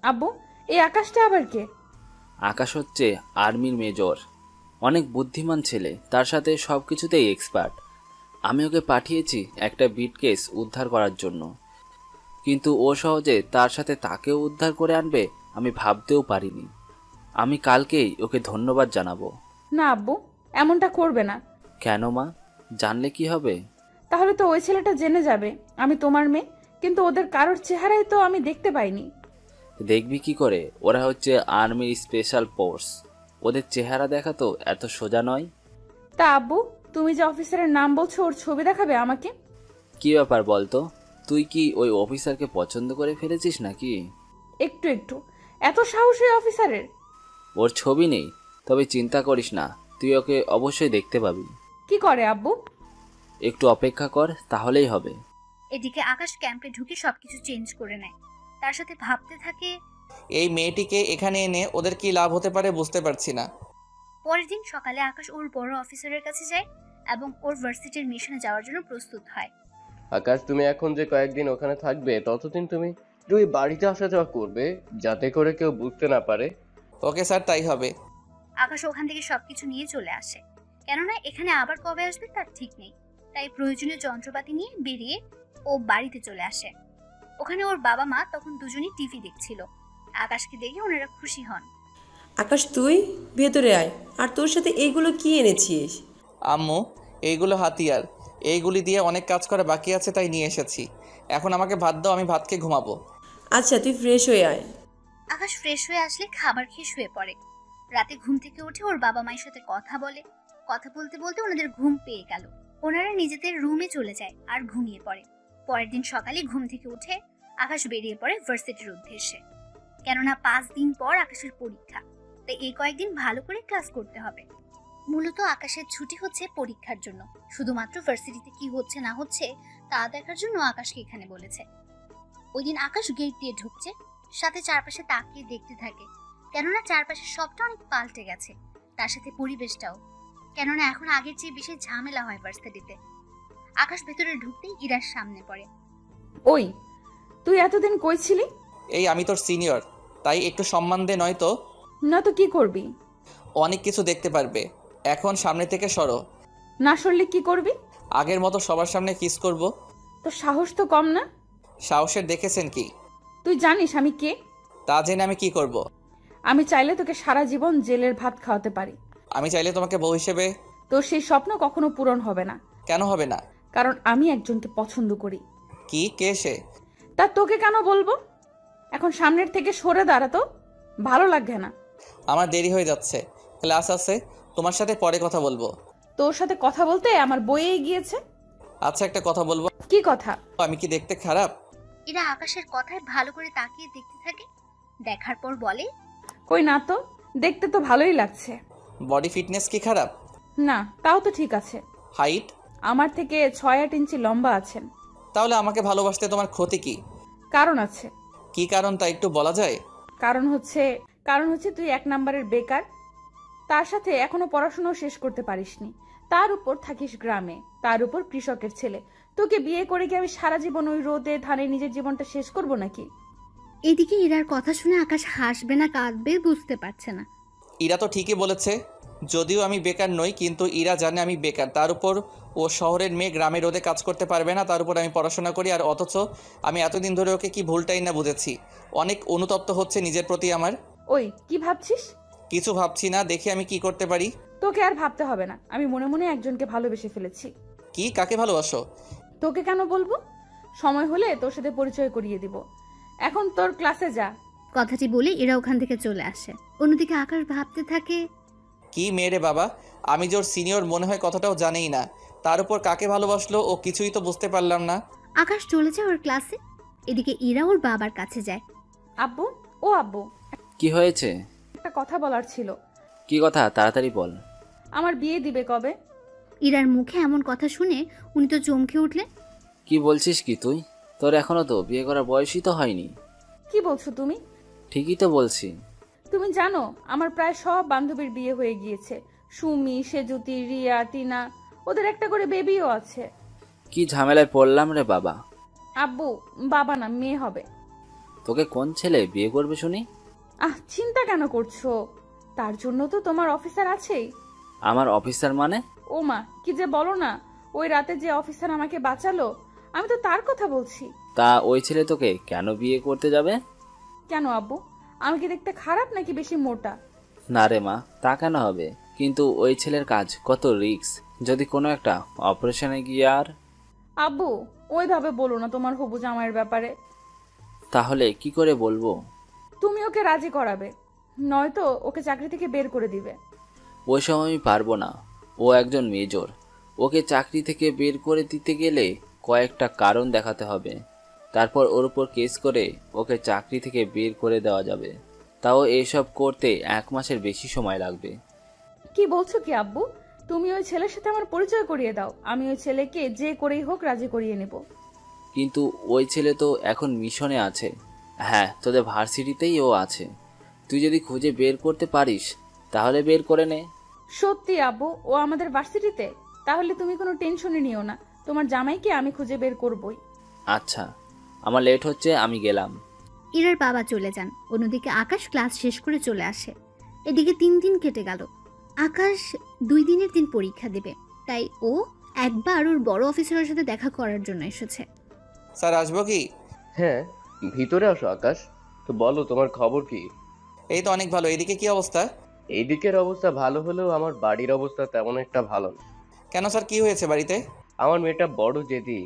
আব্বু, এই আকাশটা আবার কে? আকাশ হচ্ছে আর্মির মেজর, অনেক বুদ্ধিমান ছেলে, তার সাথে সব কিছুতেই এক্সপার্ট। আমি ওকে পাঠিয়েছি একটা ব্রিফকেস উদ্ধার করার জন্য, কিন্তু ও সহজে তার সাথে তাকেও উদ্ধার করে আনবে আমি ভাবতেও পারিনি। আমি কালকেই ওকে ধন্যবাদ জানাবো। না আব্বু, এমনটা করবে না। কেন মা, জানলে কি হবে? তাহলে তো ওই ছেলেটা জেনে যাবে আমি তোমার মেয়ে, কিন্তু ওদের কারোর চেহারাই তো আমি দেখতে পাইনি। দেখবি কি করে? ওরা হচ্ছে আর্মির স্পেশাল ফোর্স, ওদের চেহারা দেখা তো এত সোজা নয়। তা আব্বু, তুমি যে অফিসারের নাম বলছো ওর ছবি দেখাবে আমাকে? কি ব্যাপার বলতো, তুই কি ওই অফিসারকে পছন্দ করে ফেলেছিস নাকি? একটু একটু। এত সাহস ওই অফিসারের? ওর ছবি নেই, তবে চিন্তা করিস না, তুই ওকে অবশ্যই দেখতে পাবি। কি করে আব্বু? একটু অপেক্ষা কর, তাহলেই হবে। এদিকে আকাশ ক্যাম্পে ঢুকে সবকিছু চেঞ্জ করে নেয়। তার সাথে ভাবতে থাকে, এই মেয়েটিকে এখানে এনে ওদের কি লাভ হতে পারে বুঝতে পারছি না। পরের দিন সকালে আকাশ ওর বড় অফিসারের কাছে যায় এবং ওর ভার্সিটির মিশনে যাওয়ার জন্য প্রস্তুত হয়। আকাশ, তুমি এখন যে কয়েকদিন ওখানে থাকবে ততদিন তুমি বাড়িতে আসা যাওয়া করবে, যাতে করে কেউ বুঝতে না পারে। ওকে স্যার, তাই হবে। আকাশ ওখান থেকে সবকিছু নিয়ে চলে আসে, কেননা এখানে আবার কবে আসবে তার ঠিক নেই। তাই প্রয়োজনীয় যন্ত্রপাতি নিয়ে বেরিয়ে ও বাড়িতে চলে আসে। ওখানে ওর বাবা মা তখন দুজনই টিভি দেখছিল। আকাশকে দেখে ওনারা খুশি হন। আকাশ, তুই ভেতরে আয়। আর তোর সাথে এইগুলো কি এনেছিস? আম্মু, এইগুলো হাতিয়ার, এইগুলি দিয়ে অনেক কাজ করা বাকি আছে, তাই নিয়ে এসেছি। এখন আমাকে ভাত দাও, আমি ভাত খেয়ে ঘুমাবো। আচ্ছা, তুই ফ্রেশ হয়ে আয়। আকাশ ফ্রেশ হয়ে আসলে খাবার খেয়ে শুয়ে পড়ে। রাতে ঘুম থেকে উঠে ওর বাবা মায়ের সাথে কথা বলে। কথা বলতে বলতে ওনাদের ঘুম পেয়ে গেল। ওনারা নিজেদের রুমে চলে যায় আর ঘুমিয়ে পড়ে। পরের দিন সকালে ঘুম থেকে উঠে আকাশ বেরিয়ে পড়ে ভার্সিটির উদ্দেশ্যে, কেননা 5 দিন পর আকাশের পরীক্ষা। তাই এই কয়েকদিন ভালো করে ক্লাস করতে হবে। মূলত আকাশের ছুটি হচ্ছে পরীক্ষার জন্য, শুধুমাত্র ভার্সিটিতে কি হচ্ছে না হচ্ছে তা দেখার জন্য আকাশকে এখানে বলেছে। ওই দিন আকাশ গেট দিয়ে ঢুকছে, সাথে চারপাশে তাকিয়ে দেখতে থাকে, কেননা চারপাশে সবটা অনেক পাল্টে গেছে, তার সাথে পরিবেশটাও, কেননা এখন আগের চেয়ে বেশি ঝামেলা হয় ভার্সিটিতে। আকাশ ভেতরে ঢুকতেই ইরার সামনে পড়ে। ওই, তুই এতদিন কই ছিলি? এই আমি তোর সিনিয়র, তাই একটু সম্মান দে, নয়তো নয়তো কি করবি? অনেক কিছু দেখতে পারবে। এখন সামনে থেকে সরো। না সরলে কি করবি? আগের মতো সবার সামনে কিস করব। তোর সাহস তো কম না। সাহসের দেখেছেন কি? তুই জানিস আমি কে? তা জেনে আমি কি করব? আমি চাইলে তোকে সারা জীবন জেলের ভাত খাওয়াতে পারি। আমি চাইলে তোমাকে বউ হিসেবে। তোর সেই স্বপ্ন কখনো পূরণ হবে না। কেন হবে না? কারণ আমি একজনকে পছন্দ করি। কি? কে সে? তা তোকে কেন বলবো? এখন সামনের থেকে সরে দাঁড়া, তো ভালো লাগবে না। আমার দেরি হয়ে যাচ্ছে, ক্লাস আছে, তোমার সাথে পরে কথা বলবো। তোর সাথে কথা বলতে আমার বইয়ে গিয়েছে। আচ্ছা, একটা কথা বলবো। কি কথা? আমি কি দেখতে খারাপ? এরা আকাশের কথায় ভালো করে তাকিয়ে দেখতে থাকে। দেখার পর বলে, কই না তো, দেখতে তো ভালোই লাগছে। বডি ফিটনেস কি খারাপ? না, তাও তো ঠিক আছে। হাইট? আমার থেকে 6-8 ইঞ্চি লম্বা আছেন। তাহলে আমাকে ভালোবাসতে তোমার ক্ষতি কি? কারণ আছে। কি কারণ তা একটু বলা যায়? কারণ হচ্ছে তুই 1 নাম্বারের বেকার, তার সাথে এখনো পড়াশোনা শেষ করতে পারিসনি, তার উপর থাকিস গ্রামে, তার উপর কৃষকের ছেলে। তোকে বিয়ে করে কি আমি সারা জীবন ওই রোদে ধানে নিজের জীবনটা শেষ করব নাকি? এদিকে ইরার কথা শুনে আকাশ হাসবে না কাঁদবে বুঝতে পারছে না। ইরা তো ঠিকই বলেছে, যদিও আমি বেকার নই, কিন্তু ইরা জানে আমি বেকার। তার উপর ও শহরের মেয়ে, গ্রামের রোদে কাজ করতে পারবে না, তার উপর আমি পড়াশোনা করি। আর অথচ আমি এতদিন ধরে ওকে কি ভুলটাই না বুঝেছি। অনেক অনুতপ্ত হচ্ছে নিজের প্রতি আমার। ওই, কি ভাবছিস? কিছু ভাবছি না, দেখি আমি কি করতে পারি। তোকে আর ভাবতে হবে না, আমি মনে মনে একজনকে ভালোবেসে ফেলেছি। কি? কাকে ভালোবাসো? তোকে কেন বলবো, সময় হলে তোর সাথে পরিচয় করিয়ে দিব। এখন তোর ক্লাসে যা। কথাটি বলে এরা ওখান থেকে চলে আসে। অন্যদিকে আকাশ ভাবতে থাকে, কি মেয়েরে বাবা, আমি যে ওর সিনিয়র মনে হয় কথাটাও জানেই না, তার উপর কাকে ভালোবাসলো ও কিছুই তো বুঝতে পারলাম না। আকাশ চলে যায় ওর ক্লাসে। এদিকে ইরা ওর বাবার কাছে যায়। আব্বু, ও আব্বু, কি হয়েছে? একটা কথা বলার ছিল। কি কথা? তাড়াতাড়ি বল। আমার বিয়ে দিবে কবে? ইরার মুখে এমন কথা শুনে উনি তো চমকে উঠলেন। কি বলছিস কি তুই? তোর এখনো তো বিয়ে করার বয়সই তো হয়নি। কি বলছো তুমি? ঠিকই তো বলছি। তুমি জানো আমার প্রায় সব বান্ধবীর বিয়ে হয়ে গিয়েছে। সুমি, সেজুতি, রিয়া, টিনা, ওদের একটা করে বেবিও আছে। কি ঝামেলায় পড়লাম রে বাবা। আব্বু বাবা না, মেয়ে হবে। তোকে কোন ছেলে বিয়ে করবে শুনি? চিন্তা কেন করছো? তার জন্য তো তোমার অফিসার আছেই। আমার অফিসার মানে? ও মা, কি যে বলো না, ওই রাতে যে অফিসার আমাকে বাঁচালো, আমি তো তার কথা বলছি। তা ওই ছেলে তোকে কেন বিয়ে করতে যাবে? কেন আব্বু, আমি কি দেখতে খারাপ নাকি বেশি মোটা? না রে মা, তা কেন হবে? কিন্তু ওই ছেলের কাজ কত রিস্ক, যদি কোনো একটা অপারেশনে গিয়ে আর। আব্বু ওইভাবে বলো না তোমার হবু জামাইয়ের ব্যাপারে। তাহলে কি করে বলবো? তুমি ওকে রাজি করাবে, নয়তো ওকে চাকরি থেকে বের করে দিবে। ওই সময় আমি পারবো না, ও একজন মেজর। ওকে চাকরি থেকে বের করে দিতে গেলে কয়েকটা কারণ দেখাতে হবে, তারপর ওর উপর কেস করে ওকে চাকরি থেকে বের করে দেওয়া যাবে। তাও এসব করতে 1 মাসের বেশি সময় লাগবে। কি বলছো কি আব্বু? তুমি ওই ছেলের সাথে আমার পরিচয় করিয়ে দাও, আমি ওই ছেলেকে যে করেই হোক রাজি করিয়ে নেব। কিন্তু ওই ছেলে তো এখন মিশনে আছে। হ্যাঁ, তোদের ভার্সিটিতেই ও আছে। তুই যদি খুঁজে বের করতে পারিস তাহলে বের করে নে। সত্যি আব্বু, ও আমাদের ভার্সিটিতে? তাহলে তুমি কোনো টেনশনই নিও না, তোমার জামাইকে আমি খুঁজে বের করবই। আচ্ছা, আমার লেট হচ্ছে, আমি গেলাম। ইরার বাবা চলে যান। অন্যদিকে আকাশ ক্লাস শেষ করে চলে আসে। এদিকে 3 দিন কেটে গেল। আকাশ 2 দিনের দিন পরীক্ষা দেবে, তাই ও একবার ওর বড় অফিসারের সাথে দেখা করার জন্য এসেছে। স্যার আসবো কি? হ্যাঁ, ভিতরে আসো আকাশ। তো বলো, তোমার খবর কি? এই তো অনেক ভালো। এদিকে কি অবস্থা? এইদিকের অবস্থা ভালো হলেও আমার বাড়ির অবস্থা তেমন একটা ভালো না। কেন স্যার, কি হয়েছে বাড়িতে? আমার মেয়েটা বড় জেদি।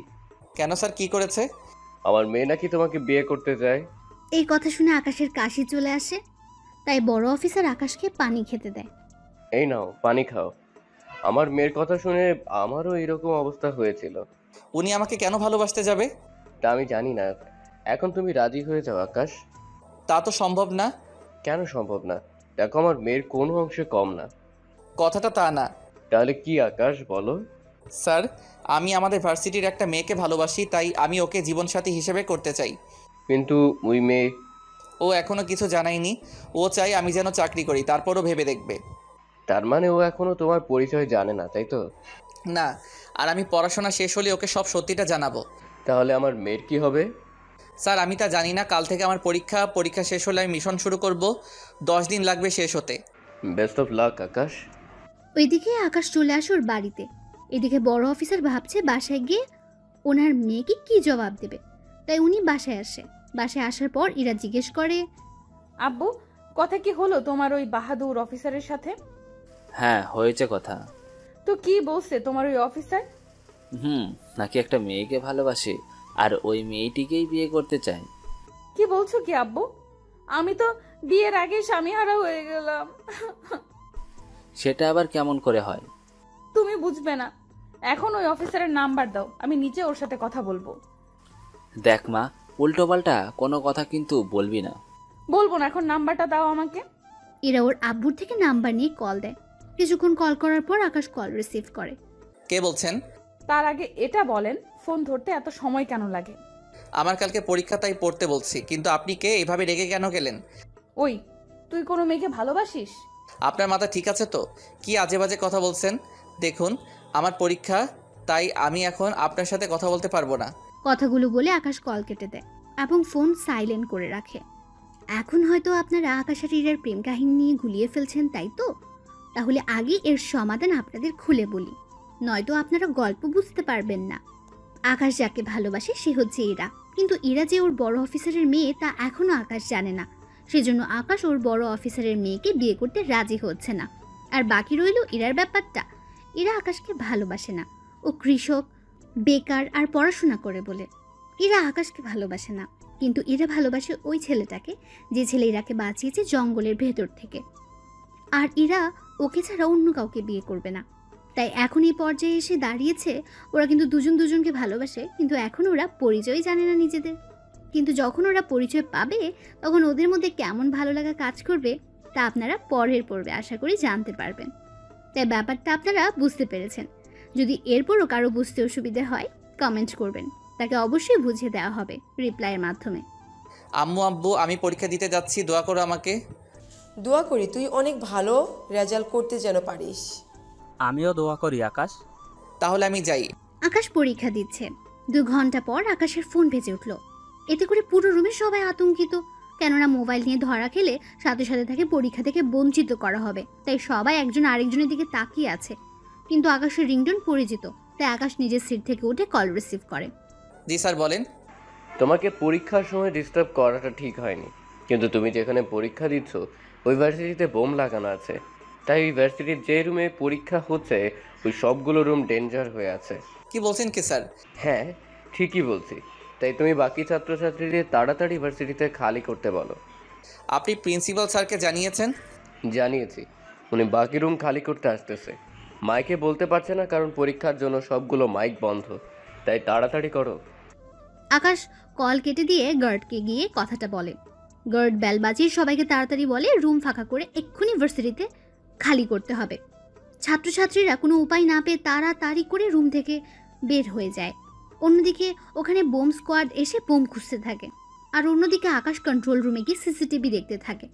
কেন স্যার, কি করেছে? আমার মেয়ে নাকি তোমাকে বিয়ে করতে চায়। এই কথা শুনে আকাশের কাশি চলে আসে, তাই বড় অফিসার আকাশকে পানি খেতে দেয়। এই নাও, পানি খাও। আমার মেয়ের কথা শুনে আমারও এরকম অবস্থা হয়েছিল। উনি আমাকে কেন ভালোবাসতে যাবে? তা আমি জানি না। এখন তুমি রাজি হয়ে যাও আকাশ। তা তো সম্ভব না। কেন সম্ভব না? দেখো, আমার মেয়ের কোনো অংশে কম না। কথাটা তা না। তাহলে কি আকাশ, বলো। স্যার, আমি আমাদের ভার্সিটির একটা মেয়েকে ভালোবাসি, তাই আমি ওকে জীবনসাথী হিসেবে করতে চাই। কিন্তু ওই মেয়ে? ও এখনো কিছু জানায়নি। ও চাই আমি যেন চাকরি করি, তারপরও ভেবে দেখবে। তার মানে ও এখনো তোমার পরিচয় জানে না, তাই তো? না, আর আমি পড়াশোনা শেষ হলে ওকে সব সত্যিটা জানাবো। তাহলে আমার মেয়ের কি হবে? স্যার, আমি তা জানি না। কাল থেকে আমার পরীক্ষা শেষ হলে আমি মিশন শুরু করব। 10 দিন লাগবে শেষ হতে। বেস্ট অফ লাক আকাশ। ওইদিকে আকাশ চলে আসে ওর বাড়িতে। এদিকে বড় অফিসার ভাবছে বাসায় গিয়ে ওনার মেয়েকে কি জবাব দেবে, তাই উনি বাসায় আসে। বাসায় আসার পর ইরা জিজ্ঞেস করে, আব্বু কথা কি হলো তোমার ওই বাহাদুর অফিসারের সাথে? হ্যাঁ, হয়েছে কথা। তো কি বলছে তোমার ওই অফিসার? নাকি একটা মেয়েকে ভালোবাসে আর ওই মেয়েটিকেই বিয়ে করতে চায়। কি বলছো কি আব্বু? আমি তো বিয়ের আগে স্বামীহারা হয়ে গেলাম। সেটা আবার কেমন করে হয়? তুমি বুঝবে না। এখন ওই অফিসারের নাম্বার দাও, আমি নিজে ওর সাথে কথা বলবো। দেখ মা, উল্টোপাল্টা কোনো কথা কিন্তু বলবি না। বলবো না, এখন নাম্বারটা দাও আমাকে। ইরা ওর আব্বুর থেকে নাম্বার নিয়ে কল দেয়। কিছুক্ষণ কল করার পর আকাশ কল রিসিভ করে। কে বলছেন? তার আগে এটা বলেন, ফোন ধরতে এত সময় কেন লাগে? আমার কালকে পরীক্ষা, তাই পড়তে বলছি। কিন্তু আপনি কে? এভাবে রেগে কেন গেলেন? ওই, তুই কোনো মেয়েকে ভালোবাসিস? আপনার মাথা ঠিক আছে তো? কি আজে বাজে কথা বলছেন? দেখুন, আমার পরীক্ষা, তাই আমি এখন আপনার সাথে কথা বলতে পারবো না। কথাগুলো বলে আকাশ কল কেটে দেয় এবং ফোন সাইলেন্ট করে রাখে। এখন হয়তো আপনারা আকাশ আর ইরার প্রেম কাহিনী নিয়ে গুলিয়ে ফেলছেন, তাই তো? তাহলে আগে এর সমাধান আপনাদের খুলে বলি, নয়তো আপনারা গল্প বুঝতে পারবেন না। আকাশ যাকে ভালোবাসে সে হচ্ছে ইরা, কিন্তু ইরা যে ওর বড় অফিসারের মেয়ে তা এখনো আকাশ জানে না। সেজন্য আকাশ ওর বড় অফিসারের মেয়েকে বিয়ে করতে রাজি হচ্ছে না। আর বাকি রইল ইরার ব্যাপারটা। ইরা আকাশকে ভালোবাসে না। ও কৃষক, বেকার আর পড়াশোনা করে বলে ইরা আকাশকে ভালোবাসে না। কিন্তু ইরা ভালোবাসে ওই ছেলেটাকে, যে ছেলে ইরাকে বাঁচিয়েছে জঙ্গলের ভেতর থেকে। আর ইরা ওকে ছাড়া অন্য কাউকে বিয়ে করবে না। তাই এখন এই পর্যায়ে এসে দাঁড়িয়েছে ওরা কিন্তু দুজন দুজনকে ভালোবাসে, কিন্তু এখন ওরা পরিচয় জানে না নিজেদের। কিন্তু যখন ওরা পরিচয় পাবে তখন ওদের মধ্যে কেমন ভালো লাগা কাজ করবে তা আপনারা পরের পর্বে আশা করি জানতে পারবেন। তাই ব্যাপারটা আপনারা বুঝতে পেরেছেন। যদি এরপরও কারো বুঝতে অসুবিধা হয় কমেন্ট করবেন, তাকে অবশ্যই বুঝিয়ে দেওয়া হবে রিপ্লাইয়ের মাধ্যমে। আম্মু আব্বু, আমি পরীক্ষা দিতে যাচ্ছি, দোয়া করো আমাকে। দোয়া করি তুই অনেক ভালো রেজাল্ট করতে যেন পারিস। আমিও দোয়া করি আকাশ। তাহলে আমি যাই। আকাশ পরীক্ষা দিচ্ছে। 2 ঘন্টা পর আকাশের ফোন বেজে উঠল। এতে করে পুরো রুমে সবাই আতঙ্কিত, কেননা মোবাইল নিয়ে ধরা খেলে সাথে সাথে তাকে পরীক্ষা থেকে বঞ্চিত করা হবে। তাই সবাই একজন আরেকজনের দিকে তাকিয়ে আছে। কিন্তু আকাশের রিংটোন পরিচিত, তাই আকাশ নিজের সিট থেকে উঠে কল রিসিভ করে। জি স্যার বলেন। তোমাকে পরীক্ষার সময় ডিস্টার্ব করাটা ঠিক হয়নি, কিন্তু তুমি যেখানে পরীক্ষা দিচ্ছ ওই ভার্সিটিতে বোম লাগানো আছে। তাই ওই ভার্সিটির যে রুমে পরীক্ষা হচ্ছে ওই সবগুলো রুম ডেঞ্জার হয়ে আছে। কি বলছেন কি স্যার? হ্যাঁ ঠিকই বলছি। তাই তুমি বাকি ছাত্রছাত্রীদের তাড়াতাড়ি ভার্সিটিতে খালি করতে বলো। আপনি প্রিন্সিপাল স্যারকে জানিয়েছেন? জানিয়েছি, উনি বাকি রুম খালি করতে আসতেছে। মাইকে বলতে পারছে না কারণ পরীক্ষার জন্য সবগুলো মাইক বন্ধ, তাই তাড়াতাড়ি করো। আকাশ কল কেটে দিয়ে গার্ডকে গিয়ে কথাটা বলে। গার্ড বেল বাজিয়ে সবাইকে তাড়াতাড়ি বলে রুম ফাঁকা করে এক্ষুনি ভার্সিটিতে খালি করতে হবে। ছাত্রছাত্রীরা কোনো উপায় না পেয়ে তাড়াতাড়ি করে রুম থেকে বের হয়ে যায়। অন্যদিকে ওখানে বোম স্কোয়াড এসে বোম খুঁজতে থাকে, আর অন্যদিকে আকাশ কন্ট্রোল রুমে গিয়ে সিসিটিভি দেখতে থাকে।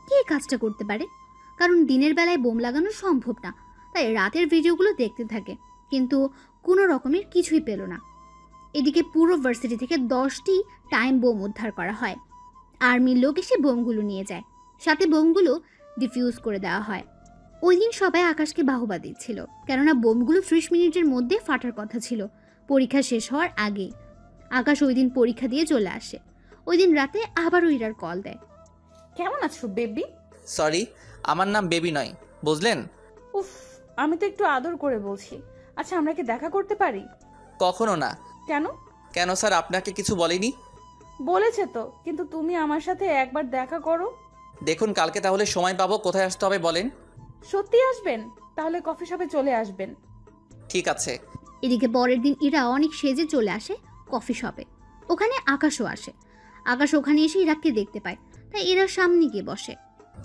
কে কাজটা করতে পারে? কারণ দিনের বেলায় বোম লাগানো সম্ভব না, তাই রাতের ভিডিওগুলো দেখতে থাকে, কিন্তু কোনো রকমের কিছুই পেল না। এদিকে পুরো ভার্সিটি থেকে 10টি টাইম বোম উদ্ধার করা হয়। আর্মির লোক এসে বোমগুলো নিয়ে যায়, সাথে বোমগুলো ডিফিউজ করে দেওয়া হয়। ওই দিন সবাই আকাশকে বাহবা দিচ্ছিল, কেননা বোমগুলো 30 মিনিটের মধ্যে ফাটার কথা ছিল, পরীক্ষা শেষ হওয়ার আগে। আকাশ ওই দিন পরীক্ষা দিয়ে চলে আসে। ওই দিন রাতে আবারও ইরার কল দেয়। কেমন আছো বেবি? সরি, আমার নাম বেবি নয়, বুঝলেন? উফ, আমি তো একটু আদর করে বলছি। আচ্ছা, আমরা কি দেখা করতে পারি? কখনো না। কেন? কেন স্যার আপনাকে কিছু বলেনি? বলেছে তো, কিন্তু তুমি আমার সাথে একবার দেখা করো। দেখুন কালকে তাহলে সময় পাবো, কোথায় আসতে হবে বলেন? সত্যি আসবেন? তাহলে কফি শপে চলে আসবেন। ঠিক আছে। এদিকে পরের দিন ইরা অনেক সেজে চলে আসে কফি শপে। ওখানে আকাশও আসে। আকাশ ওখানে এসে ইরাকে দেখতে পায়, তাই ইরার সামনে গিয়ে বসে।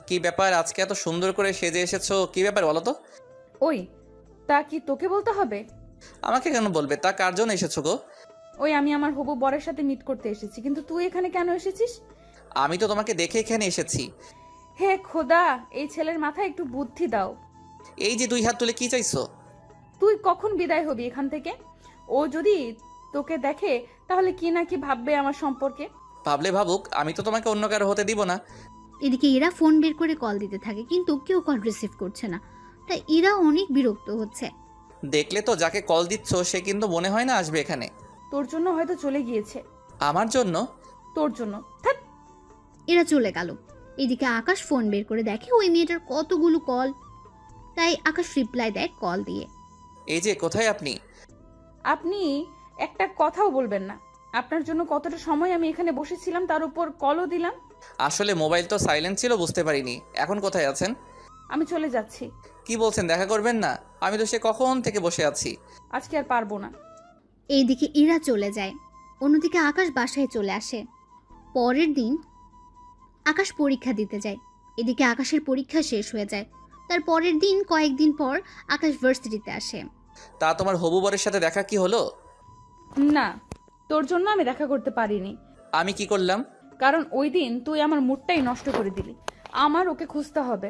কি ব্যাপার, আজকে এত সুন্দর করে সেজে এসেছো, কি ব্যাপার বলো তো? ওই, তা কি তোকে বলতে হবে? আমাকে কেন বলবে? তা কার জন্য এসেছো গো? ওই, আমি আমার হবু বরের সাথে মিট করতে এসেছি, কিন্তু তুই এখানে কেন এসেছিস? আমি তো তোমাকে দেখে এখানে এসেছি। হে খোদা, এই ছেলের মাথায় একটু বুদ্ধি দাও। এই যে 2 হাত তুলে কি চাইছো? তুই কখন বিদায় হবি এখান থেকে? ও যদি তোকে দেখে তাহলে কি না কি ভাববে আমার সম্পর্কে। ভাবলে ভাবুক, আমি তো তোমাকে অন্য কারো হতে দিব না। এদিকে ইরা ফোন বের করে কল দিতে থাকে, কিন্তু কেউ কল রিসিভ করছে না, তাই ইরা অনেক বিরক্ত হচ্ছে। দেখলে তো, যাকে কল দিচ্ছ সে কিন্তু মনে হয় না আসবে এখানে। তোর জন্য হয়তো চলে গিয়েছে। আমার জন্য? তোর জন্য। ধ্যাৎ। এরা চলে গেল। এদিকে আকাশ ফোন বের করে দেখে ওই মেয়েটার কতগুলো কল, তাই আকাশ রিপ্লাই দেয় কল দিয়ে। এই যে কোথায় আপনি? আপনি একটা কথাও বলবেন না। আপনার জন্য কতটা সময় আমি এখানে বসেছিলাম, তার উপর কলও দিলাম। আসলে মোবাইল তো সাইলেন্ট ছিল, বুঝতে পারিনি। এখন কোথায় আছেন? আমি চলে যাচ্ছি। কি বলছেন, দেখা করবেন না? আমি তো সে কখন থেকে বসে আছি। আজকে আর পারবো না। এইদিকে ইরা চলে যায়। অন্যদিকে আকাশ বাসায় চলে আসে। পরের দিন আকাশ পরীক্ষা দিতে যায়। এদিকে আকাশের পরীক্ষা শেষ হয়ে যায়। তার পরের দিন কয়েকদিন পর আকাশ ভার্সিটিতে আসে। তা তোমার হবু বরের সাথে দেখা কি হলো? না, তোর জন্য আমি দেখা করতে পারিনি। আমি কি করলাম? কারণ ওই দিন তুই আমার মুডটাই নষ্ট করে দিলি। আমার ওকে খুঁজতে হবে।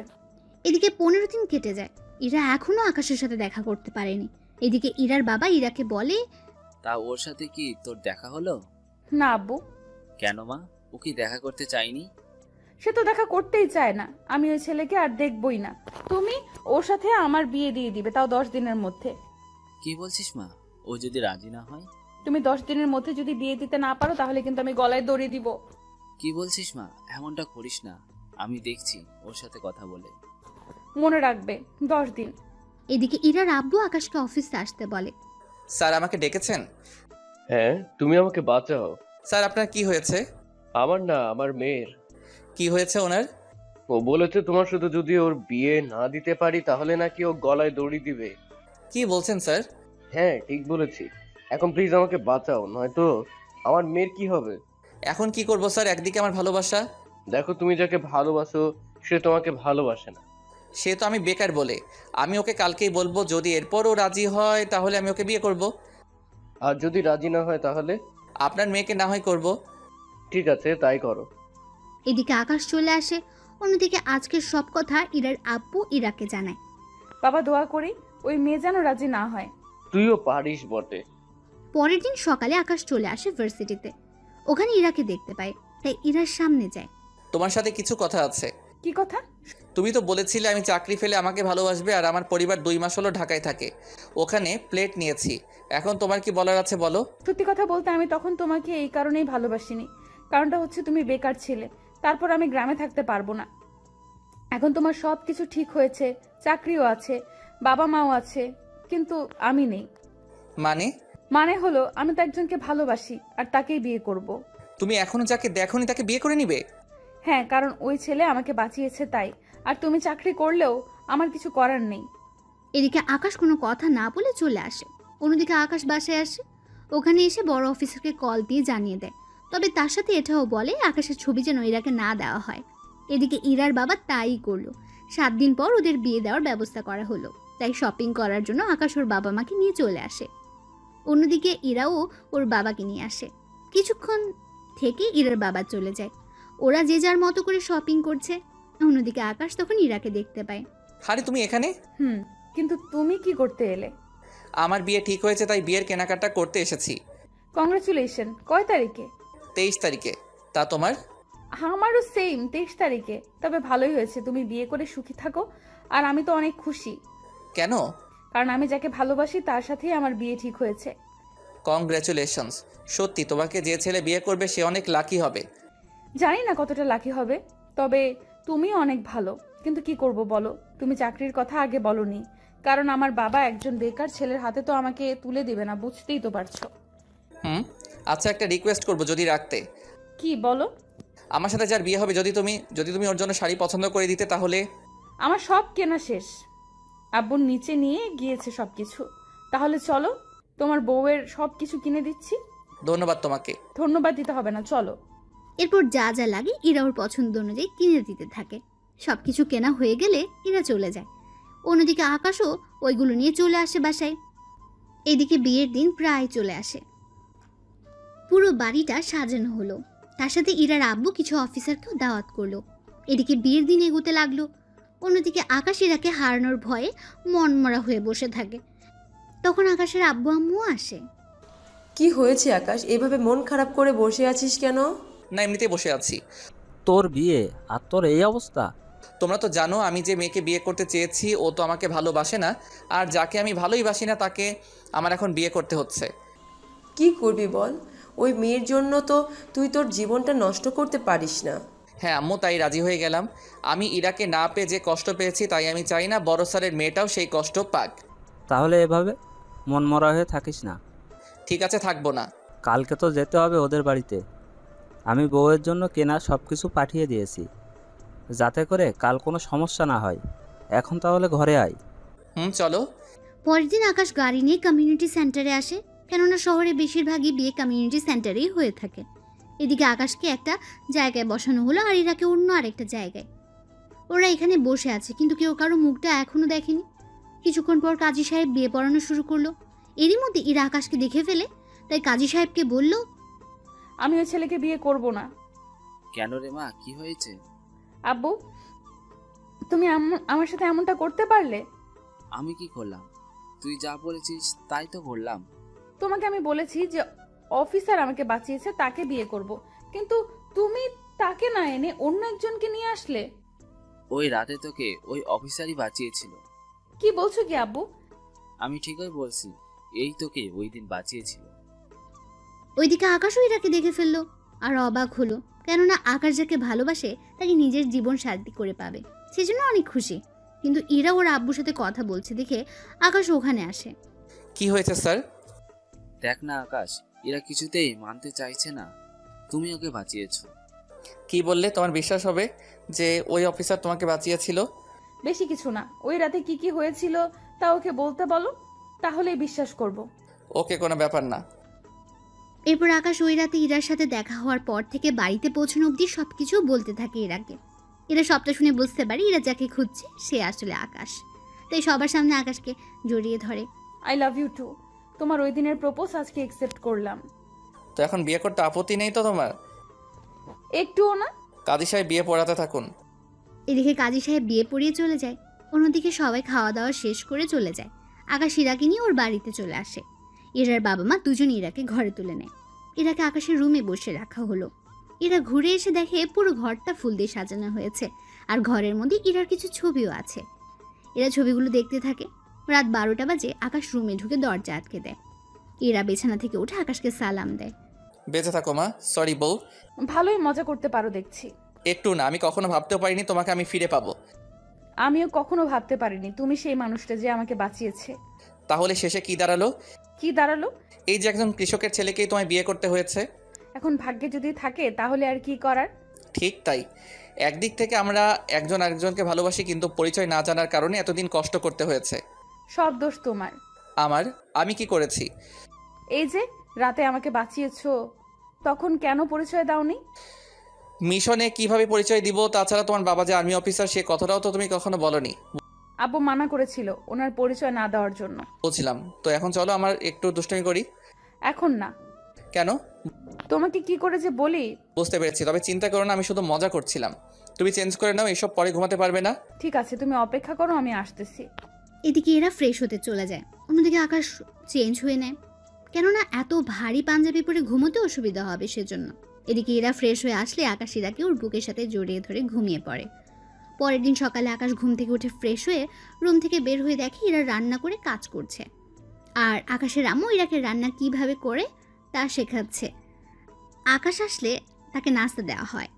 এদিকে 15 দিন কেটে যায়। ইরা এখনো আকাশের সাথে দেখা করতে পারেনি। এদিকে ইরার বাবা ইরাকে বলে, তা ওর সাথে কি তোর দেখা হলো? না আব্বু। কেন মা, ও কি দেখা করতে চাইনি? সে তো দেখা করতেই চায় না। আমি ওই ছেলেকে আর দেখবই না। তুমি ওর সাথে আমার বিয়ে দিয়ে দিবে, তাও 10 দিনের মধ্যে। কি বলছিস মা? ও যদি রাজি না হয়? তুমি 10 দিনের মধ্যে যদি বিয়ে দিতে না পারো তাহলে কিন্তু আমি গলায় দড়ি দিব। কি বলছিস মা? এমনটা করিস না, আমি দেখছি ওর সাথে কথা বলে। মনে রাখবে 10 দিন। এদিকে ইরার আব্বু আকাশকে অফিসে আসতে বলে। স্যার আমাকে ডেকেছেন? হ্যাঁ, তুমি আমাকে বাঁচাও। স্যার আপনার কি হয়েছে? আমার না, আমার মেয়ের। কি হয়েছে ওনার? ও বলেছে তোমার সাথে যদি ওর বিয়ে না দিতে পারি তাহলে নাকি ও গলায় দড়ি দিবে। কি বলছেন স্যার? হ্যাঁ ঠিক বলেছি। এখন প্লিজ আমাকে বাঁচাও, নয়তো আমার মেয়ের কি হবে। এখন কি করব স্যার? একদিকে আমার ভালোবাসা। দেখো, তুমি যাকে ভালোবাসো সে তোমাকে ভালোবাসে না। সে তো আমি বেকার বলে। আমি ওকে কালকেই বলবো, যদি এরপরও রাজি হয় তাহলে আমি ওকে বিয়ে করব। আর যদি রাজি না হয় তাহলে? আপনার মেয়েকে না হয় করব। ঠিক আছে, তাই করো। এদিকে আকাশ চলে আসে। অন্যদিকে আজকের সব কথা ইরার আব্বু ইরাকে জানায়। বাবা দোয়া করি ওই মেয়ে যেন রাজি না হয়। তুইও পারিস বটে। পরের দিন সকালে আকাশ চলে আসে ভার্সিটিতে। ওখানে ইরাকে দেখতে পায়, তাই ইরার সামনে যায়। তোমার সাথে কিছু কথা আছে। কি কথা? তুমি তো বলেছিলে আমি চাকরি ফেলে আমাকে ভালোবাসবে, আর আমার পরিবার 2 মাস হলো ঢাকায় থাকে, ওখানে প্লেট নিয়েছি। এখন তোমার কি বলার আছে বলো। সত্যি কথা বলতে আমি তখন তোমাকে এই কারণেই ভালোবাসিনি। কারণটা হচ্ছে তুমি বেকার ছিলে, তারপর আমি গ্রামে থাকতে পারবো না। এখন তোমার সব কিছু ঠিক হয়েছে, চাকরিও আছে, বাবা মাও আছে, কিন্তু আমি নেই। মানে হলো আমি তো একজনকে ভালোবাসি আর তাকেই বিয়ে করব। তুমি এখনো যাকে দেখোনি তাকে বিয়ে করে নিবে? হ্যাঁ, কারণ ওই ছেলে আমাকে বাঁচিয়েছে তাই। আর তুমি চাকরি করলেও আমার কিছু করার নেই। এদিকে আকাশ কোনো কথা না বলে চলে আসে। অন্যদিকে আকাশ বাসায় আসে। ওখানে এসে বড় অফিসারকে কল দিয়ে জানিয়ে দেয়, তবে তার সাথে এটাও বলে আকাশের ছবি যেন ইরাকে না দেওয়া হয়। এদিকে ইরার বাবা তাই করলো। 7 দিন পর ওদের বিয়ে দেওয়ার ব্যবস্থা করা হলো। তাই শপিং করার জন্য আকাশ ওর বাবা মাকে নিয়ে চলে আসে। অন্যদিকে ইরাও ওর বাবাকে নিয়ে আসে। কিছুক্ষণ থেকে ইরার বাবা চলে যায়। ওরা যে যার মতো করে শপিং করছে। অন্যদিকে আকাশ তখন ইরাকে দেখতে পায়। আরে তুমি এখানে? কিন্তু তুমি কি করতে এলে? আমার বিয়ে ঠিক হয়েছে, তাই বিয়ের কেনাকাটা করতে এসেছি। কংগ্রাচুলেশন। কয় তারিখে? 23 তারিখে। তা তোমার? আমারও সেম 23 তারিখে। তবে ভালোই হয়েছে, তুমি বিয়ে করে সুখী থাকো। আর আমি তো অনেক খুশি। কেন? কারণ আমি যাকে ভালোবাসি তার সাথেই আমার বিয়ে ঠিক হয়েছে। কংগ্রাচুলেশনস। সত্যি তোমাকে যে ছেলে বিয়ে করবে সে অনেক লাকি হবে। জানি না কতটা লাকি হবে, তবে তুমিও অনেক ভালো। কিন্তু কি করব বলো, তুমি চাকরির কথা আগে বলনি। কারণ আমার বাবা একজন বেকার ছেলের হাতে তো আমাকে তুলে দিবে না, বুঝতেই তো পারছো। আচ্ছা, একটা রিকোয়েস্ট করব যদি রাখতে। কি বলো? আমার সাথে যার বিয়ে হবে যদি তুমি ওর জন্য শাড়ি পছন্দ করে দিতে তাহলে। আমার সব কেনা শেষ, আব্বুর নিচে নিয়ে গিয়েছে সবকিছু। তাহলে চলো, তোমার বউয়ের সবকিছু কিনে দিচ্ছি। ধন্যবাদ তোমাকে। ধন্যবাদ দিতে হবে না, চলো। এরপর যা যা লাগে ইরা ওর পছন্দ অনুযায়ী কিনে দিতে থাকে। সবকিছু কেনা হয়ে গেলে ইরা চলে যায়। অন্যদিকে আকাশও ওইগুলো নিয়ে চলে আসে বাসায়। এদিকে বিয়ের দিন প্রায় চলে আসে। পুরো বাড়িটা সাজানো হলো। তার সাথে ইরার আব্বু কিছু অফিসারকেও দাওয়াত করলো। এদিকে বিয়ের দিন এগোতে লাগলো। অন্যদিকে আকাশ ইরাকে হারানোর ভয়ে মনমরা হয়ে বসে থাকে। তখন আকাশের আব্বু আম্মু আসে। কি হয়েছে আকাশ, এভাবে মন খারাপ করে বসে আছিস কেন? না, এমনিতেই বসে আছি। তোর বিয়ে আর তোর এই অবস্থা? তোমরা তো জানো আমি যে মেয়েকে বিয়ে করতে চেয়েছি ও তো আমাকে ভালোবাসে না, আর যাকে আমি ভালোই বাসি না তাকে আমার এখন বিয়ে করতে হচ্ছে। কি করবি বল? ওই মেয়ের জন্য তো তুই তোর জীবনটা নষ্ট করতে পারিস না। হ্যাঁ আম্মু, তাই রাজি হয়ে গেলাম। আমি ইরাকে না পেয়ে যে কষ্ট পেয়েছি, তাই আমি চাই না বড় স্যারের মেয়েটাও সেই কষ্ট পাক। তাহলে এভাবে মনমরা হয়ে থাকিস না। ঠিক আছে, থাকবো না। কালকে তো যেতে হবে ওদের বাড়িতে। আমি বউয়ের জন্য কেনা সব কিছু পাঠিয়ে দিয়েছি, যাতে করে কাল কোনো সমস্যা না হয়। এখন তাহলে ঘরে আয়। চলো। পরের দিন আকাশ গাড়ি নিয়ে কমিউনিটি সেন্টারে আসে, কেননা শহরে বেশিরভাগই বিয়ে কমিউনিটি সেন্টারেই হয়ে থাকে। এদিকে আকাশকে একটা জায়গায় বসানো হলো আর ইরাকে অন্য আরেকটা জায়গায়। ওরা এখানে বসে আছে, কিন্তু কেউ কারো মুখটা এখনো দেখেনি। কিছুক্ষণ পর কাজী সাহেব বিয়ে পড়ানো শুরু করলো। এরই মধ্যে ইরা আকাশকে দেখে ফেলে, তাই কাজী সাহেবকে বলল, আমি ওই ছেলেকে বিয়ে করব না। কেন রে মা, কি হয়েছে? আব্বু, তুমি আমার সাথে এমনটা করতে পারলে? আমি কি করলাম? তুই যা বলেছিস তাই তো করলাম। তোমাকে আমি বলেছি যে অফিসার আমাকে বাঁচিয়েছে তাকে বিয়ে করব, কিন্তু তুমি তাকে না এনে অন্য একজনকে নিয়ে আসলে। ওই রাতে তোকে ওই অফিসারই বাঁচিয়েছিল। কি বলছো কি আব্বু? আমি ঠিকই বলছি, এই তোকে ওই দিন বাঁচিয়েছিল। ওইদিকে আকাশও ইরাকে দেখে ফেললো আর অবাক হলো, কেননা আকাশ যাকে ভালোবাসে তাকে নিজের জীবন সাথী করে পাবে, সেজন্য অনেক খুশি। কিন্তু ইরা ওর আব্বুর সাথে কথা বলছে দেখে আকাশ ওখানে আসে। কি হয়েছে স্যার? দেখ না আকাশ, এরা কিছুতেই মানতে চাইছে না তুমি ওকে বাঁচিয়েছো। কি বললে? তোমার বিশ্বাস হবে যে ওই অফিসার তোমাকে বাঁচিয়েছিল? বেশি কিছু না, ওই রাতে কি কি হয়েছিল তা ওকে বলতে বলো, তাহলেই বিশ্বাস করব। ওকে, কোনো ব্যাপার না। এরপর আকাশ ওই রাতে ইরার সাথে দেখা হওয়ার পর থেকে বাড়িতে পৌঁছানো অবধি সবকিছু বলতে থাকে ইরাকে। এরা সবটা শুনে বুঝতে পারে ইরা যাকে খুঁজছে সে আসলে আকাশ, তাই সবার সামনে আকাশকে জড়িয়ে ধরে। I love you too. তোমার ওই দিনের প্রপোজ আজকে অ্যাকসেপ্ট করলাম। তো এখন বিয়ে করতে আপত্তি নেই তো তোমার? একটুও না। কাজী সাহেব বিয়ে পড়াতে থাকুন। এদিকে কাজী সাহেব বিয়ে পড়িয়ে চলে যায়, অন্যদিকে সবাই খাওয়া দাওয়া শেষ করে চলে যায়। আকাশ ইরাকে নিয়ে ওর বাড়িতে চলে আসে। ইরার বাবা মা দুজন ইরাকে ঘরে তুলে নেয়। ইরাকে আকাশের রুমে বসে রাখা হলো। ইরা ঘুরে এসে দেখে পুরো ঘরটা ফুল দিয়ে সাজানো হয়েছে, আর ঘরের মধ্যে ইরার কিছু ছবিও আছে। এরা ছবিগুলো দেখতে থাকে। রাত 12টা বাজে আকাশ রুমে ঢুকে দরজা আটকে দেয়। ইরা বিছানা থেকে উঠে আকাশকে সালাম দেয়। বেঁচে থাকো মা। সরি বউ। ভালোই মজা করতে পারো দেখছি। একটু না, আমি কখনো ভাবতেও পারিনি তোমাকে আমি ফিরে পাবো। আমিও কখনো ভাবতে পারিনি তুমি সেই মানুষটা যে আমাকে বাঁচিয়েছে। তাহলে শেষে কি দাঁড়ালো? কি দাঁড়ালো? এই যে একজন কৃষকের ছেলেকেই তোমায় বিয়ে করতে হয়েছে। এখন ভাগ্যে যদি থাকে তাহলে আর কি করার। ঠিক তাই। একদিক থেকে আমরা একজন আরেকজনকে ভালোবাসি, কিন্তু পরিচয় না জানার কারণে এতদিন কষ্ট করতে হয়েছে। সব দোষ তোমার। আমি কি করেছি? এই যে রাতে আমাকে বাঁচিয়েছো, তখন কেন পরিচয় দাওনি? মিশনে কিভাবে পরিচয় দিব? তাছাড়া তোমার বাবা যে আর্মি অফিসার, সে কথাটাও তো তুমি কখনো বলনি। আব্বু মানা করেছিল ওনার পরিচয় না দেওয়ার জন্য। বুঝলাম। তো এখন চলো আমার একটু দুষ্টামি করি। এখন না। কেন? তোমাকে কি করে যে বলি। বুঝতে পেরেছি, তবে চিন্তা করো না, আমি শুধু মজা করছিলাম। তুমি চেঞ্জ করে নাও, এসব পরে ঘুমাতে পারবে না। ঠিক আছে, তুমি অপেক্ষা করো, আমি আসতেছি। এদিকে এরা ফ্রেশ হতে চলে যায়। অন্যদিকে আকাশ চেঞ্জ হয়ে নেয়, কেননা এত ভারী পাঞ্জাবি পরে ঘুমোতে অসুবিধা হবে সেজন্য। এদিকে এরা ফ্রেশ হয়ে আসলে আকাশ ইরাকে ওর বুকের সাথে জড়িয়ে ধরে ঘুমিয়ে পড়ে। পরের দিন সকালে আকাশ ঘুম থেকে উঠে ফ্রেশ হয়ে রুম থেকে বের হয়ে দেখে ইরা রান্না করে কাজ করছে, আর আকাশের আম্মু ইরাকে রান্না কিভাবে করে তা শেখাচ্ছে। আকাশ আসলে তাকে নাস্তা দেওয়া হয়।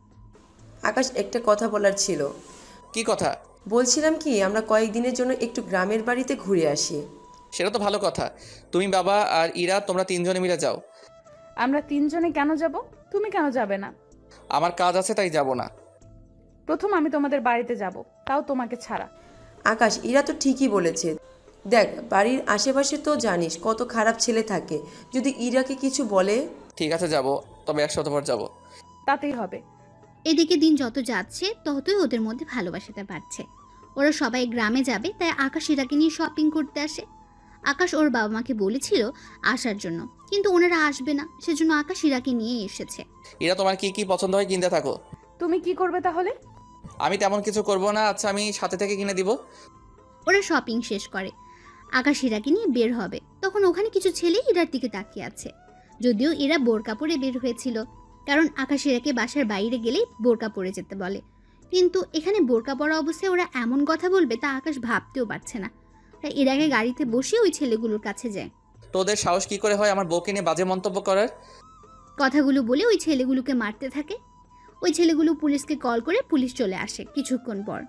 আকাশ, একটা কথা বলার ছিল। কি কথা? বলছিলাম কি, আমরা কয়েকদিনের জন্য একটু গ্রামের বাড়িতে ঘুরে আসি। সেটা তো ভালো কথা। তুমি, বাবা আর ইরা, তোমরা তিনজনে মিলে যাও। আমরা তিনজনে কেন যাব? তুমি কেন যাবে না? আমার কাজ আছে তাই যাব না। প্রথম আমি তোমাদের বাড়িতে যাব, তাও তোমাকে ছাড়া। আকাশ, ইরা তো ঠিকই বলেছে। দেখ, বাড়ির আশেপাশে তো জানিস কত খারাপ ছেলে থাকে। যদি ইরাকে কিছু বলে। ঠিক আছে যাব, তবে 1 সপ্তাহ পর যাব। তাতেই হবে। এদিকে দিন যত যাচ্ছে ততই ওদের মধ্যে ভালোবাসাটা বাড়ছে। ওরা সবাই গ্রামে যাবে, তাই আকাশ ইরাকে নিয়ে শপিং করতে আসে। আকাশ ওর বাবা মাকে বলেছিল আসার জন্য, কিন্তু ওনারা আসবে না, সেজন্য আকাশ ইরাকে নিয়ে এসেছে। ইরা, তোমার কি কি পছন্দ হয় কিনতে থাকো। তুমি কি করবে তাহলে? আমি তেমন কিছু করব না। আচ্ছা, আমি সাথে থেকে কিনে দিব। ওরা শপিং শেষ করে আকাশ ইরাকে নিয়ে বের হবে, তখন ওখানে কিছু ছেলে ইরার দিকে তাকিয়ে আছে। যদিও এরা বোরকা পরে বের হয়েছিল, কারণ আকাশ ইরাকে বাসার বাইরে গেলেই বোরকা পরে যেতে বলে, কিন্তু এখানে বোরকা পরা অবস্থায় ওরা এমন কথা বলবে তা আকাশ ভাবতেও পারছে না। তাই ইরাকে গাড়িতে বসে ওই ছেলেগুলোর কাছে যায়। তোদের সাহস কি করে হয় আমার বউকে নিয়ে বাজে মন্তব্য করার? কথাগুলো বলে ওই ছেলেগুলোকে মারতে থাকে। ওই ছেলেগুলো পুলিশকে কল করে পুলিশ চলে আসে কিছুক্ষণ পর।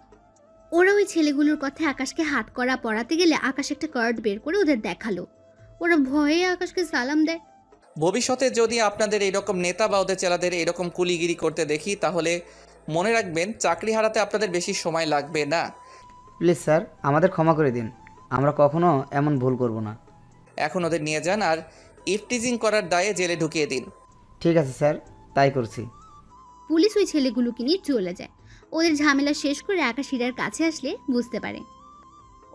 ওরা ওই ছেলেগুলোর কথা আকাশকে হাত করা পড়াতে গেলে আকাশ একটা কার্ড বের করে ওদের দেখালো। ওরা ভয়ে আকাশকে সালাম দেয়। ভবিষ্যতে যদি আপনাদের এইরকম নেতা বা ওদের চেলাদের এরকম কুলিগিরি করতে দেখি, তাহলে মনে রাখবেন চাকরি হারাতে আপনাদের বেশি সময় লাগবে না। প্লিজ স্যার, আমাদের ক্ষমা করে দিন, আমরা কখনো এমন ভুল করব না। এখন ওদের নিয়ে যান আর ইফটিজিং করার দায়ে জেলে ঢুকিয়ে দিন। ঠিক আছে স্যার, তাই করছি। পুলিশ ওই ছেলেগুলোকে নিয়ে চলে যায়। ওদের ঝামেলা শেষ করে আকাশ ইরার কাছে আসলে বুঝতে পারে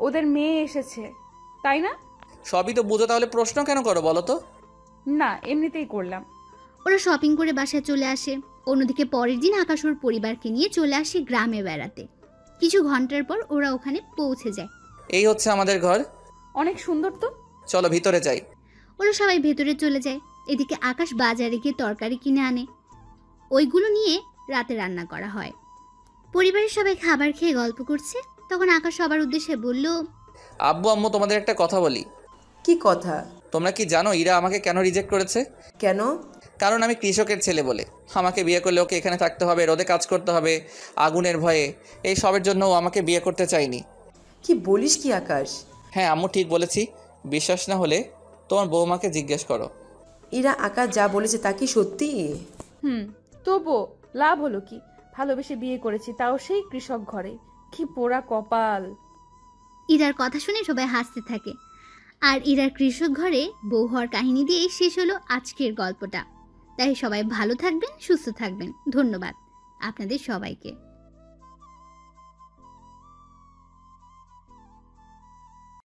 ওদের মেয়ে এসেছে, তাই না? সবই তো বুঝো, তাহলে প্রশ্ন কেন করো বলো তো? না, এমনিতেই করলাম। ওরা শপিং করে বাসায় চলে আসে। অন্যদিকে পরের দিন আকাশ ওর পরিবারকে নিয়ে চলে আসে গ্রামে বেড়াতে। কিছু ঘন্টার পর ওরা ওখানে পৌঁছে যায়। এই হচ্ছে আমাদের ঘর। অনেক সুন্দর তো, চলো ভিতরে যাই। ওরা সবাই ভেতরে চলে যায়। এদিকে আকাশ বাজারে গিয়ে তরকারি কিনে আনে, ওইগুলো নিয়ে রাতে রান্না করা হয়। পরিবারের সবাই খাবার খেয়ে গল্প করছে, তখন আকাশ সবার উদ্দেশ্যে বলল, আব্বু আম্মু, তোমাদের একটা কথা বলি। কি কথা? তোমরা কি জানো ইরা আমাকে কেন রিজেক্ট করেছে? কেন? কারণ আমি কৃষকের ছেলে বলে। আমাকে বিয়ে করলে ওকে এখানে থাকতে হবে, রোদে কাজ করতে হবে, আগুনের ভয়ে। এই সবের জন্য ও আমাকে বিয়ে করতে চায়নি। কি বলিস কি আকাশ? হ্যাঁ আম্মু, ঠিক বলেছি। বিশ্বাস না হলে তোমার বৌমাকে জিজ্ঞেস করো। ইরা আকাশ যা বলেছে তা কি সত্যি? তবুও লাভ হলো কি? ভালোবেসে বিয়ে করেছি, তাও সেই কৃষক ঘরে। কি পোড়া কপাল। ইরার কথা শুনে সবাই হাসতে থাকে। আর ইরার কৃষক ঘরে বউ হওয়ার কাহিনী দিয়েই শেষ হলো আজকের গল্পটা। তাই সবাই ভালো থাকবেন, সুস্থ থাকবেন। ধন্যবাদ আপনাদের সবাইকে।